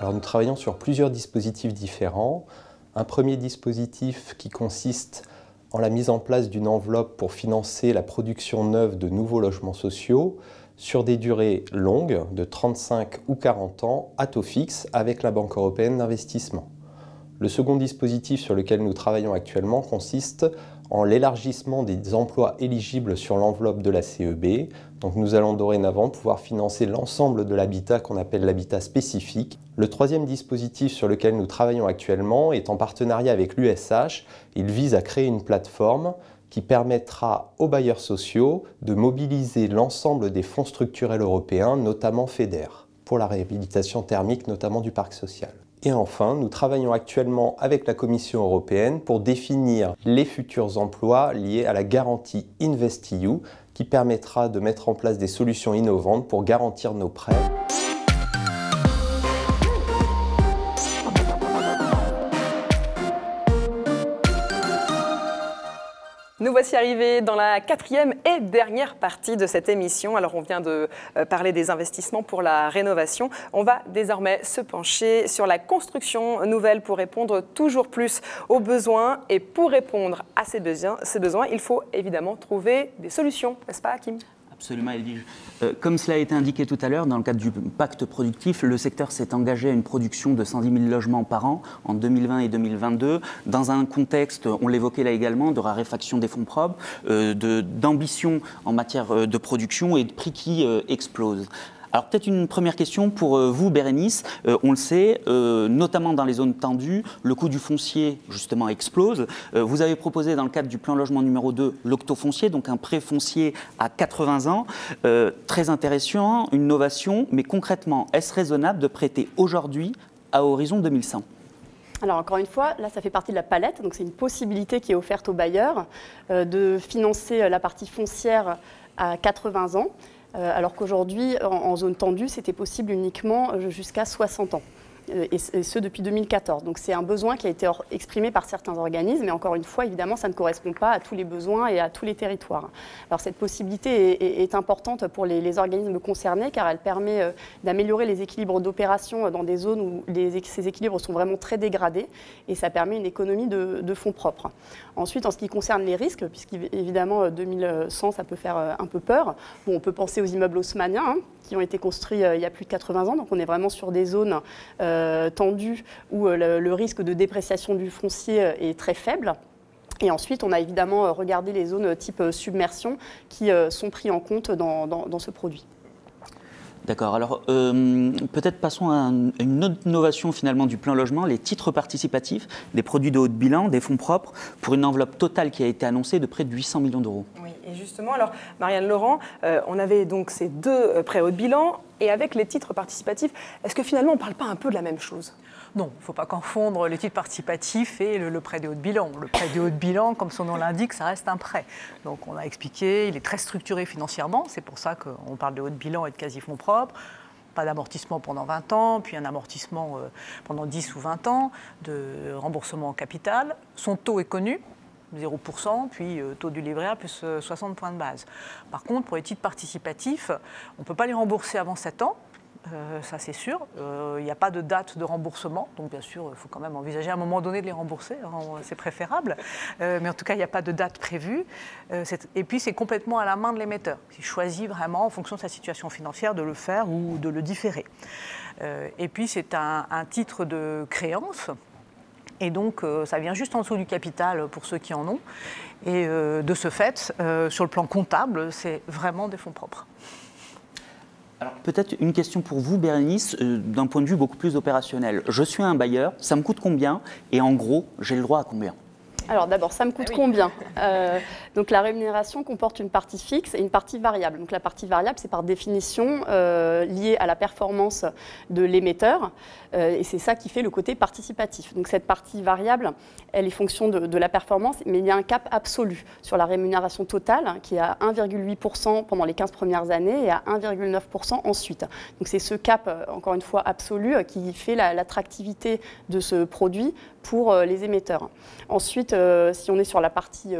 Alors nous travaillons sur plusieurs dispositifs différents. Un premier dispositif qui consiste en la mise en place d'une enveloppe pour financer la production neuve de nouveaux logements sociaux, sur des durées longues de 35 ou 40 ans à taux fixe avec la Banque européenne d'investissement. Le second dispositif sur lequel nous travaillons actuellement consiste en l'élargissement des emplois éligibles sur l'enveloppe de la CEB. Donc nous allons dorénavant pouvoir financer l'ensemble de l'habitat qu'on appelle l'habitat spécifique. Le troisième dispositif sur lequel nous travaillons actuellement est en partenariat avec l'USH. Il vise à créer une plateforme qui permettra aux bailleurs sociaux de mobiliser l'ensemble des fonds structurels européens, notamment FEDER, pour la réhabilitation thermique, notamment du parc social. Et enfin, nous travaillons actuellement avec la Commission européenne pour définir les futurs emplois liés à la garantie InvestEU, qui permettra de mettre en place des solutions innovantes pour garantir nos prêts. Nous voici arrivés dans la 4e et dernière partie de cette émission. Alors on vient de parler des investissements pour la rénovation. On va désormais se pencher sur la construction nouvelle pour répondre toujours plus aux besoins. Et pour répondre à ces besoins, il faut évidemment trouver des solutions, n'est-ce pas, Hakim ? Absolument, Edwige. Comme cela a été indiqué tout à l'heure, dans le cadre du pacte productif, le secteur s'est engagé à une production de 110 000 logements par an en 2020 et 2022, dans un contexte, on l'évoquait là également, de raréfaction des fonds propres, d'ambition en matière de production et de prix qui explosent. Alors peut-être une première question pour vous, Bérénice. On le sait, notamment dans les zones tendues, le coût du foncier justement explose. Vous avez proposé dans le cadre du plan logement numéro 2 l'octofoncier, donc un prêt foncier à 80 ans. Très intéressant, une innovation, mais concrètement, est-ce raisonnable de prêter aujourd'hui à horizon 2100 ? Alors encore une fois, là ça fait partie de la palette, donc c'est une possibilité qui est offerte aux bailleurs de financer la partie foncière à 80 ans. Alors qu'aujourd'hui, en zone tendue, c'était possible uniquement jusqu'à 60 ans. Et ce depuis 2014. Donc c'est un besoin qui a été exprimé par certains organismes, mais encore une fois, évidemment, ça ne correspond pas à tous les besoins et à tous les territoires. Alors cette possibilité est importante pour les organismes concernés, car elle permet d'améliorer les équilibres d'opération dans des zones où ces équilibres sont vraiment très dégradés, et ça permet une économie de fonds propres. Ensuite, en ce qui concerne les risques, puisqu'évidemment 2100, ça peut faire un peu peur, bon, on peut penser aux immeubles haussmanniens, qui ont été construits il y a plus de 80 ans, donc on est vraiment sur des zones tendues où le risque de dépréciation du foncier est très faible. Et ensuite, on a évidemment regardé les zones type submersion qui sont pris en compte dans ce produit. D'accord. Alors, peut-être passons à une autre innovation finalement du plan logement, les titres participatifs, des produits de haut de bilan, des fonds propres, pour une enveloppe totale qui a été annoncée de près de 800 millions d'euros. Oui, et justement, alors, Marianne Laurent, on avait donc ces 2 prêts haut de bilan, et avec les titres participatifs, est-ce que finalement on ne parle pas un peu de la même chose ? Non, il ne faut pas confondre les titres participatifs et le prêt de haut de bilan. Le prêt de haut de bilan, comme son nom l'indique, ça reste un prêt. Donc on a expliqué, il est très structuré financièrement, c'est pour ça qu'on parle de haut de bilan et de quasi-fonds propres. Pas d'amortissement pendant 20 ans, puis un amortissement pendant 10 ou 20 ans, de remboursement en capital. Son taux est connu, 0%, puis taux du livret A plus 60 points de base. Par contre, pour les titres participatifs, on ne peut pas les rembourser avant 7 ans. Ça c'est sûr, il n'y a pas de date de remboursement, donc bien sûr il faut quand même envisager à un moment donné de les rembourser, hein, c'est préférable, mais en tout cas il n'y a pas de date prévue, et puis c'est complètement à la main de l'émetteur, il choisit vraiment en fonction de sa situation financière de le faire ou de le différer. Et puis c'est un titre de créance, et donc ça vient juste en dessous du capital pour ceux qui en ont, et de ce fait, sur le plan comptable, c'est vraiment des fonds propres. Alors peut-être une question pour vous, Bérénice, d'un point de vue beaucoup plus opérationnel. Je suis un bailleur, ça me coûte combien? Et en gros, j'ai le droit à combien? Alors d'abord, ça me coûte combien? Donc la rémunération comporte une partie fixe et une partie variable. Donc la partie variable, c'est par définition liée à la performance de l'émetteur et c'est ça qui fait le côté participatif. Donc cette partie variable, elle est fonction de la performance, mais il y a un cap absolu sur la rémunération totale qui est à 1,8% pendant les 15 premières années et à 1,9% ensuite. Donc c'est ce cap, encore une fois, absolu qui fait l'attractivité de ce produit pour les émetteurs. Ensuite, si on est sur la partie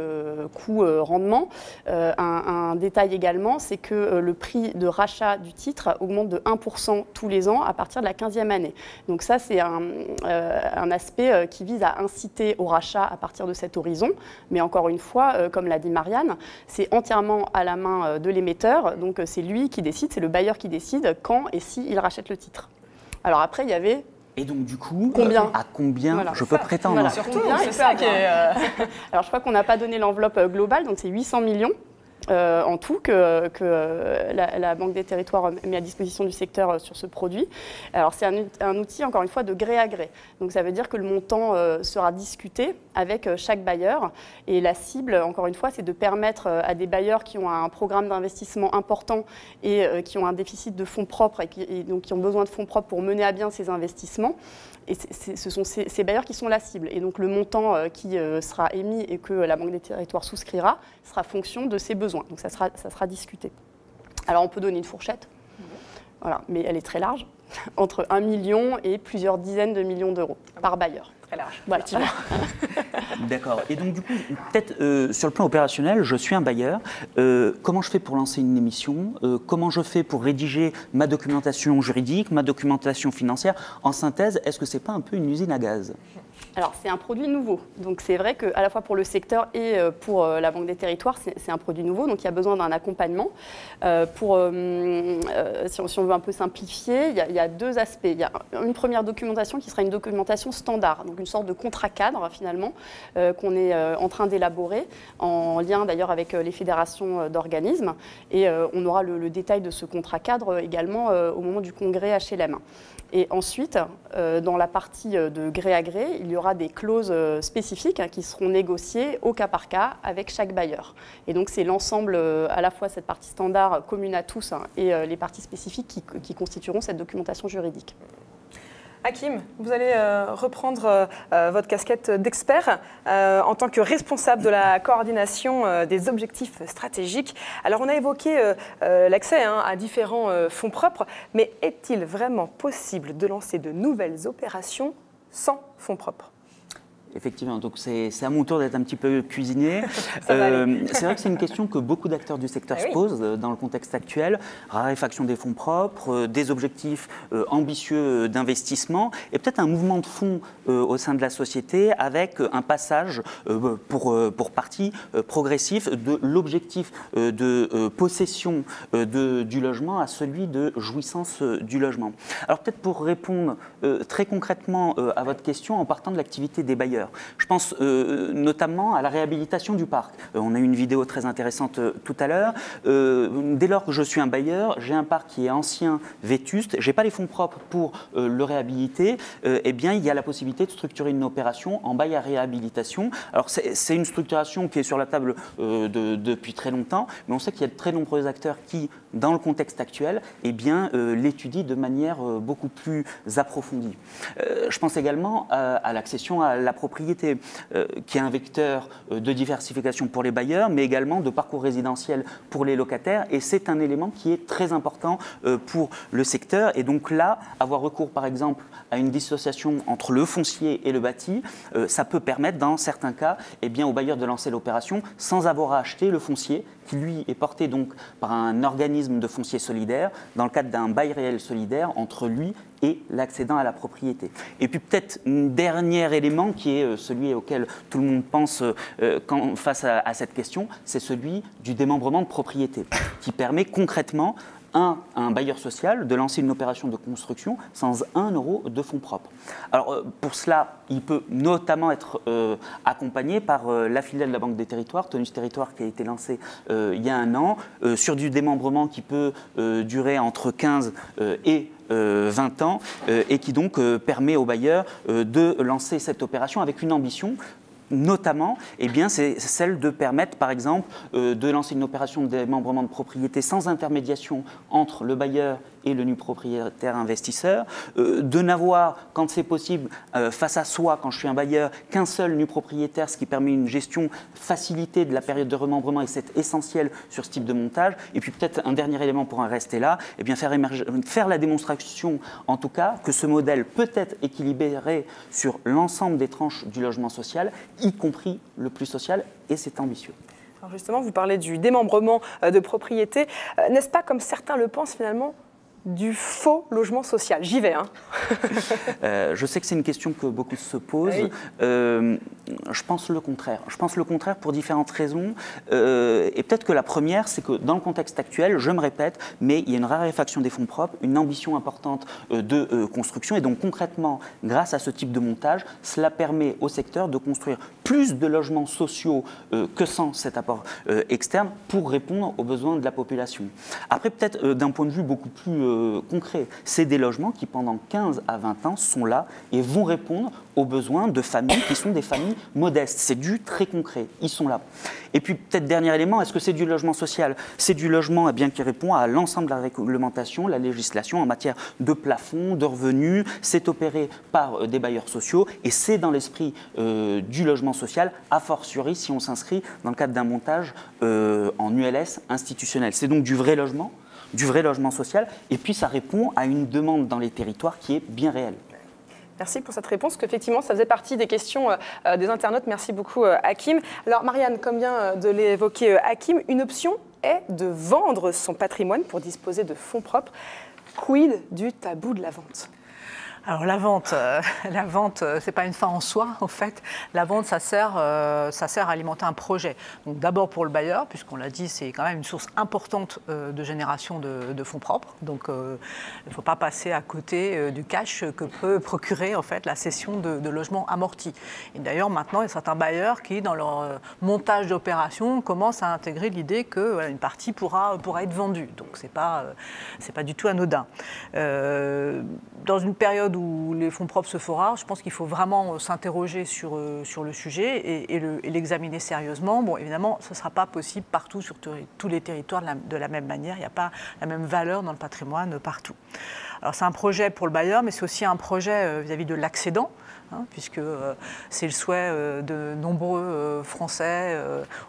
coût-rendement, un détail également, c'est que le prix de rachat du titre augmente de 1% tous les ans à partir de la 15e année. Donc ça, c'est un aspect qui vise à inciter au rachat à partir de cet horizon. Mais encore une fois, comme l'a dit Marianne, c'est entièrement à la main de l'émetteur. Donc c'est lui qui décide, c'est le bailleur qui décide quand et si il rachète le titre. Alors après, il y avait... Et donc du coup, à combien je peux prétendre? Voilà. Surtout, c'est ça qui est... Alors je crois qu'on n'a pas donné l'enveloppe globale, donc c'est 800 millions. En tout que la Banque des Territoires met à disposition du secteur sur ce produit. Alors c'est un outil, encore une fois, de gré à gré. Donc ça veut dire que le montant sera discuté avec chaque bailleur. Et la cible, encore une fois, c'est de permettre à des bailleurs qui ont un programme d'investissement important et qui ont un déficit de fonds propres et donc qui ont besoin de fonds propres pour mener à bien ces investissements. Et ce sont ces bailleurs qui sont la cible. Et donc le montant qui sera émis et que la Banque des Territoires souscrira sera fonction de ses besoins. Donc ça sera discuté. Alors on peut donner une fourchette, voilà, mais elle est très large, entre 1 million et plusieurs dizaines de millions d'euros par bailleur. Très large, voilà. D'accord. Et donc du coup, peut-être sur le plan opérationnel, je suis un bailleur. Comment je fais pour lancer une émission? Comment je fais pour rédiger ma documentation juridique, ma documentation financière? En synthèse, est-ce que ce n'est pas un peu une usine à gaz? Alors, c'est un produit nouveau. Donc, c'est vrai qu'à la fois pour le secteur et pour la Banque des Territoires, c'est un produit nouveau. Donc, il y a besoin d'un accompagnement. Si on veut un peu simplifier, il y a deux aspects. Il y a une première documentation qui sera une documentation standard, donc une sorte de contrat cadre, finalement, qu'on est en train d'élaborer, en lien d'ailleurs avec les fédérations d'organismes. Et on aura le détail de ce contrat cadre également au moment du congrès HLM. Et ensuite, dans la partie de gré à gré, il y aura des clauses spécifiques qui seront négociées au cas par cas avec chaque bailleur. Et donc c'est l'ensemble, à la fois cette partie standard commune à tous et les parties spécifiques qui constitueront cette documentation juridique. Hakim, vous allez reprendre votre casquette d'expert en tant que responsable de la coordination des objectifs stratégiques. Alors on a évoqué l'accès à différents fonds propres, mais est-il vraiment possible de lancer de nouvelles opérations sans fonds propres ? Effectivement, donc c'est à mon tour d'être un petit peu cuisinier. C'est vrai que c'est une question que beaucoup d'acteurs du secteur se posent dans le contexte actuel. Raréfaction des fonds propres, des objectifs ambitieux d'investissement et peut-être un mouvement de fond au sein de la société avec un passage pour partie progressif de l'objectif de possession du logement à celui de jouissance du logement. Alors peut-être pour répondre très concrètement à votre question en partant de l'activité des bailleurs. bailleurs. Je pense notamment à la réhabilitation du parc. On a eu une vidéo très intéressante tout à l'heure. Dès lors que je suis un bailleur, j'ai un parc qui est ancien, vétuste, je n'ai pas les fonds propres pour le réhabiliter, eh bien, il y a la possibilité de structurer une opération en bail à réhabilitation. Alors, c'est une structuration qui est sur la table depuis très longtemps, mais on sait qu'il y a de très nombreux acteurs qui, dans le contexte actuel, eh bien, l'étudient de manière beaucoup plus approfondie. Je pense également à l'accession à la propriété, qui est un vecteur de diversification pour les bailleurs, mais également de parcours résidentiel pour les locataires, et c'est un élément qui est très important pour le secteur. Et donc là, avoir recours par exemple à une dissociation entre le foncier et le bâti, ça peut permettre dans certains cas eh bien, aux bailleurs de lancer l'opération sans avoir à acheter le foncier qui lui est porté donc par un organisme de foncier solidaire dans le cadre d'un bail réel solidaire entre lui et l'accédant à la propriété. Et puis peut-être un dernier élément qui est celui auquel tout le monde pense face à cette question, c'est celui du démembrement de propriété qui permet concrètement à un bailleur social de lancer une opération de construction sans 1 euro de fonds propres. Alors pour cela, il peut notamment être accompagné par la filiale de la Banque des Territoires, Tonus Territoire, qui a été lancée il y a 1 an, sur du démembrement qui peut durer entre 15 et 20 ans et qui donc permet aux bailleurs de lancer cette opération avec une ambition. Notamment, eh bien, c'est celle de permettre, par exemple, de lancer une opération de démembrement de propriété sans intermédiation entre le bailleur et le nu propriétaire investisseur, de n'avoir, quand c'est possible, face à soi, quand je suis un bailleur, qu'un seul nu propriétaire, ce qui permet une gestion facilitée de la période de remembrement, et c'est essentiel sur ce type de montage. Et puis peut-être un dernier élément pour en rester là, eh bien faire la démonstration, en tout cas, que ce modèle peut être équilibré sur l'ensemble des tranches du logement social, y compris le plus social, et c'est ambitieux. Alors justement, vous parlez du démembrement de propriété. N'est-ce pas, comme certains le pensent finalement, du faux logement social? J'y vais. Hein. Je sais que c'est une question que beaucoup se posent. Oui. Je pense le contraire. Je pense le contraire pour différentes raisons. Et peut-être que la première, c'est que dans le contexte actuel, je me répète, mais il y a une raréfaction des fonds propres, une ambition importante de construction. Et donc concrètement, grâce à ce type de montage, cela permet au secteur de construire plus de logements sociaux que sans cet apport externe pour répondre aux besoins de la population. Après, peut-être d'un point de vue beaucoup plus concret, c'est des logements qui pendant 15 à 20 ans sont là et vont répondre aux besoins de familles qui sont des familles modestes. C'est du très concret, ils sont là. Et puis peut-être dernier élément, est-ce que c'est du logement social? C'est du logement bien qui répond à l'ensemble de la réglementation, la législation en matière de plafond, de revenus, c'est opéré par des bailleurs sociaux et c'est dans l'esprit du logement social, a fortiori si on s'inscrit dans le cadre d'un montage en ULS institutionnel. C'est donc du vrai logement social, et puis ça répond à une demande dans les territoires qui est bien réelle. Merci pour cette réponse, qu'effectivement, ça faisait partie des questions des internautes. Merci beaucoup, Hakim. Alors, Marianne, comme vient de l'évoquer Hakim, une option est de vendre son patrimoine pour disposer de fonds propres. Quid du tabou de la vente ? Alors la vente, c'est pas une fin en soi en fait. La vente, ça sert à alimenter un projet. Donc d'abord pour le bailleur, puisqu'on l'a dit, c'est quand même une source importante de génération de fonds propres. Donc il ne faut pas passer à côté du cash que peut procurer en fait la cession de logements amortis. Et d'ailleurs maintenant, il y a certains bailleurs qui, dans leur montage d'opération, commencent à intégrer l'idée que une partie pourra être vendue. Donc c'est pas du tout anodin. Dans une période où les fonds propres se font rares, je pense qu'il faut vraiment s'interroger sur le sujet et l'examiner sérieusement. Bon, évidemment, ce ne sera pas possible partout sur tous les territoires de la même manière. Il n'y a pas la même valeur dans le patrimoine partout. Alors c'est un projet pour le bailleur, mais c'est aussi un projet vis-à- de l'accédant. Puisque c'est le souhait de nombreux Français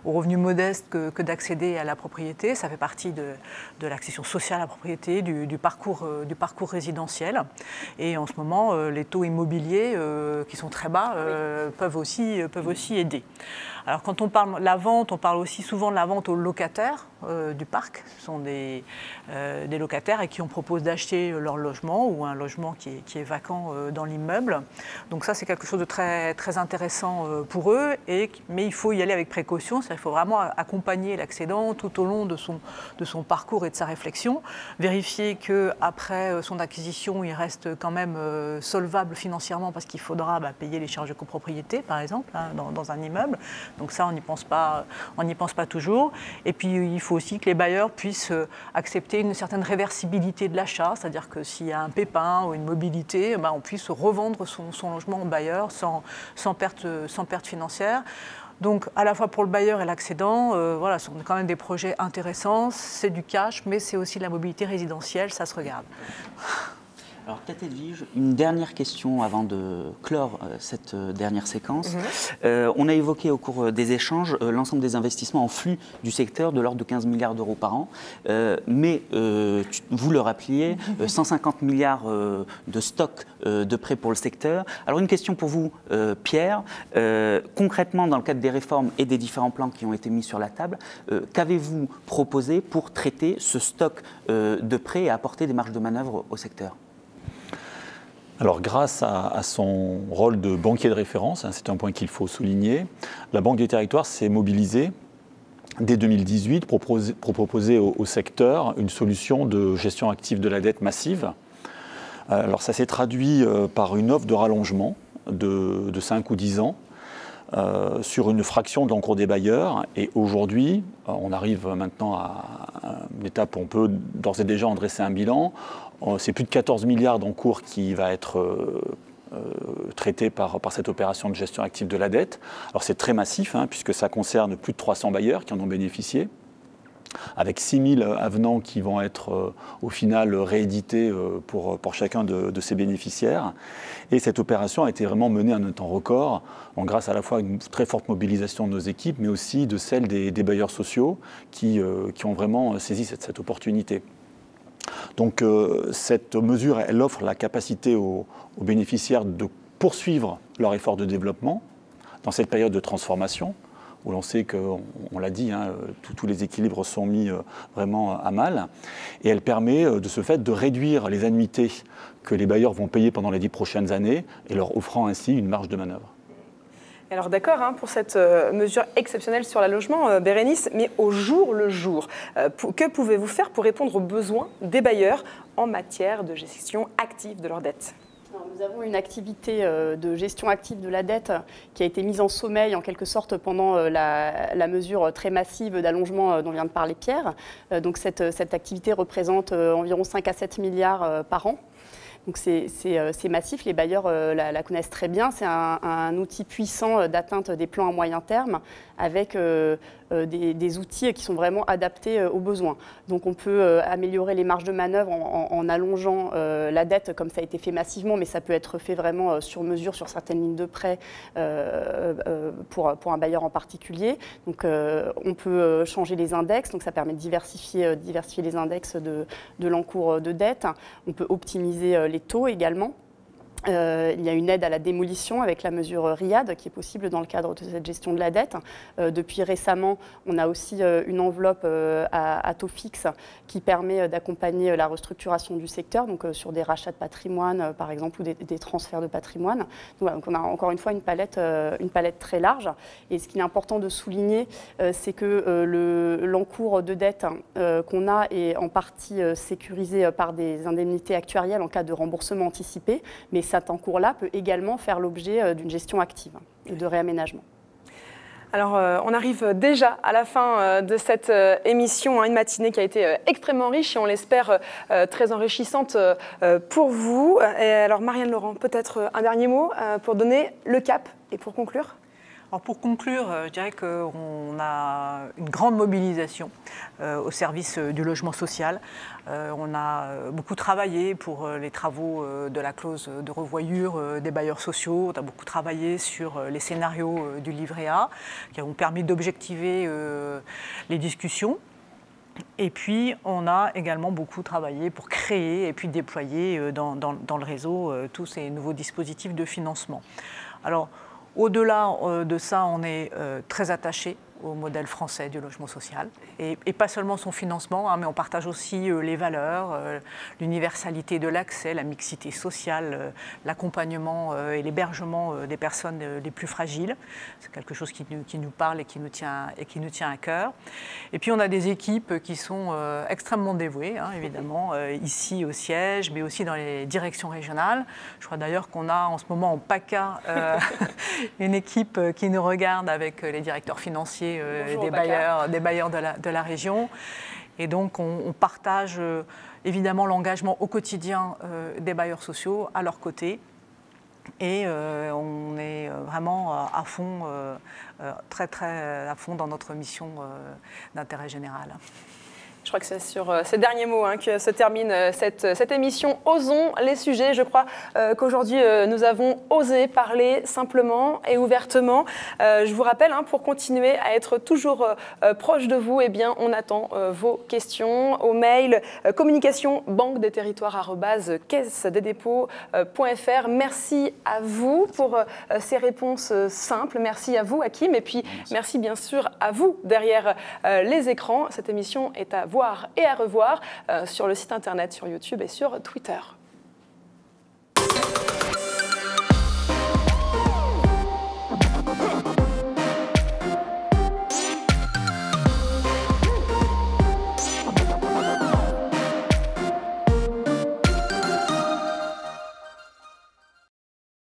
aux revenus modestes que d'accéder à la propriété. Ça fait partie de l'accession sociale à la propriété, du parcours résidentiel. Et en ce moment, les taux immobiliers, qui sont très bas, peuvent aussi aider. Alors quand on parle de la vente, on parle aussi souvent de la vente aux locataires du parc. Ce sont des locataires à qui on propose d'acheter leur logement ou un logement qui est vacant dans l'immeuble. Donc ça, c'est quelque chose de très, très intéressant pour eux, mais il faut y aller avec précaution, il faut vraiment accompagner l'accédant tout au long de son parcours et de sa réflexion, vérifier qu'après son acquisition, il reste quand même solvable financièrement parce qu'il faudra payer les charges de copropriété, par exemple, hein, dans un immeuble. Donc ça, on n'y pense pas toujours. Et puis, il faut aussi que les bailleurs puissent accepter une certaine réversibilité de l'achat, c'est-à-dire que s'il y a un pépin ou une mobilité, on puisse revendre son logement au bailleur sans perte financière. Donc, à la fois pour le bailleur et l'accédant, voilà, ce sont quand même des projets intéressants. C'est du cash, mais c'est aussi de la mobilité résidentielle, ça se regarde. Alors peut-être Edwige, une dernière question avant de clore cette dernière séquence. On a évoqué au cours des échanges l'ensemble des investissements en flux du secteur de l'ordre de 15 milliards d'euros par an, mais vous le rappeliez, 150 milliards de stock de prêts pour le secteur. Alors une question pour vous, Pierre. Concrètement, dans le cadre des réformes et des différents plans qui ont été mis sur la table, qu'avez-vous proposé pour traiter ce stock de prêts et apporter des marges de manœuvre au secteur ? Alors, grâce à son rôle de banquier de référence, hein, c'est un point qu'il faut souligner, la Banque des Territoires s'est mobilisée dès 2018 pour proposer au secteur une solution de gestion active de la dette massive. Alors, ça s'est traduit par une offre de rallongement de 5 ou 10 ans sur une fraction de l'encours des bailleurs. Et aujourd'hui, on arrive maintenant à une étape où on peut d'ores et déjà en dresser un bilan. C'est plus de 14 milliards d'encours qui va être traité par cette opération de gestion active de la dette. Alors c'est très massif, hein, puisque ça concerne plus de 300 bailleurs qui en ont bénéficié, avec 6 000 avenants qui vont être au final réédités pour chacun de ces bénéficiaires. Et cette opération a été vraiment menée en un temps record, grâce à la fois à une très forte mobilisation de nos équipes, mais aussi de celle des bailleurs sociaux qui ont vraiment saisi cette opportunité. Donc cette mesure, elle offre la capacité aux bénéficiaires de poursuivre leur effort de développement dans cette période de transformation, où l'on sait qu'on l'a dit, hein, tous les équilibres sont mis vraiment à mal. Et elle permet de ce fait de réduire les annuités que les bailleurs vont payer pendant les 10 prochaines années, et leur offrant ainsi une marge de manœuvre. Alors d'accord pour cette mesure exceptionnelle sur le logement, Bérénice, mais au jour le jour, que pouvez-vous faire pour répondre aux besoins des bailleurs en matière de gestion active de leur dette ? Alors, nous avons une activité de gestion active de la dette qui a été mise en sommeil en quelque sorte pendant la mesure très massive d'allongement dont vient de parler Pierre. Donc cette activité représente environ 5 à 7 milliards par an. Donc c'est massif, les bailleurs la connaissent très bien. C'est un outil puissant d'atteinte des plans à moyen terme avec des outils qui sont vraiment adaptés aux besoins. Donc on peut améliorer les marges de manœuvre en allongeant la dette comme ça a été fait massivement, mais ça peut être fait vraiment sur mesure sur certaines lignes de prêt pour un bailleur en particulier. Donc on peut changer les index, donc ça permet de diversifier les index de l'encours de dette. On peut optimiser les taux également. Il y a une aide à la démolition avec la mesure RIAD qui est possible dans le cadre de cette gestion de la dette. Depuis récemment, on a aussi une enveloppe à taux fixe qui permet d'accompagner la restructuration du secteur, donc sur des rachats de patrimoine par exemple ou des transferts de patrimoine. Donc, voilà, donc on a encore une fois une palette très large. Et ce qu'il est important de souligner, c'est que l'encours de dette qu'on a est en partie sécurisé par des indemnités actuarielles en cas de remboursement anticipé, mais cet encours-là peut également faire l'objet d'une gestion active et de réaménagement. Alors, on arrive déjà à la fin de cette émission, une matinée qui a été extrêmement riche et on l'espère très enrichissante pour vous. Et alors, Marianne Laurent, peut-être un dernier mot pour donner le cap et pour conclure ? Alors pour conclure, je dirais qu'on a une grande mobilisation au service du logement social. On a beaucoup travaillé pour les travaux de la clause de revoyure des bailleurs sociaux. On a beaucoup travaillé sur les scénarios du livret A qui ont permis d'objectiver les discussions. Et puis, on a également beaucoup travaillé pour créer et puis déployer dans le réseau tous ces nouveaux dispositifs de financement. Alors, au-delà de ça, on est très attaché au modèle français du logement social. Et pas seulement son financement, mais on partage aussi les valeurs, l'universalité de l'accès, la mixité sociale, l'accompagnement et l'hébergement des personnes les plus fragiles. C'est quelque chose qui nous parle et qui nous tient à cœur. Et puis on a des équipes qui sont extrêmement dévouées, évidemment, ici au siège, mais aussi dans les directions régionales. Je crois d'ailleurs qu'on a en ce moment en PACA une équipe qui nous regarde avec les directeurs financiers des bailleurs de la région. Et donc on partage évidemment l'engagement au quotidien des bailleurs sociaux à leur côté. Et on est vraiment à fond, très à fond dans notre mission d'intérêt général. Je crois que c'est sur ces derniers mots que se termine cette émission Osons les sujets. Je crois qu'aujourd'hui, nous avons osé parler simplement et ouvertement. Je vous rappelle, pour continuer à être toujours proche de vous, eh bien, on attend vos questions au mail communication-banque-des-territoires@caisse-des-dépôts.fr. Merci à vous pour ces réponses simples. Merci à vous, Hakim. Et puis, merci bien sûr à vous derrière les écrans. Cette émission est à voir et à revoir sur le site internet, sur YouTube et sur Twitter.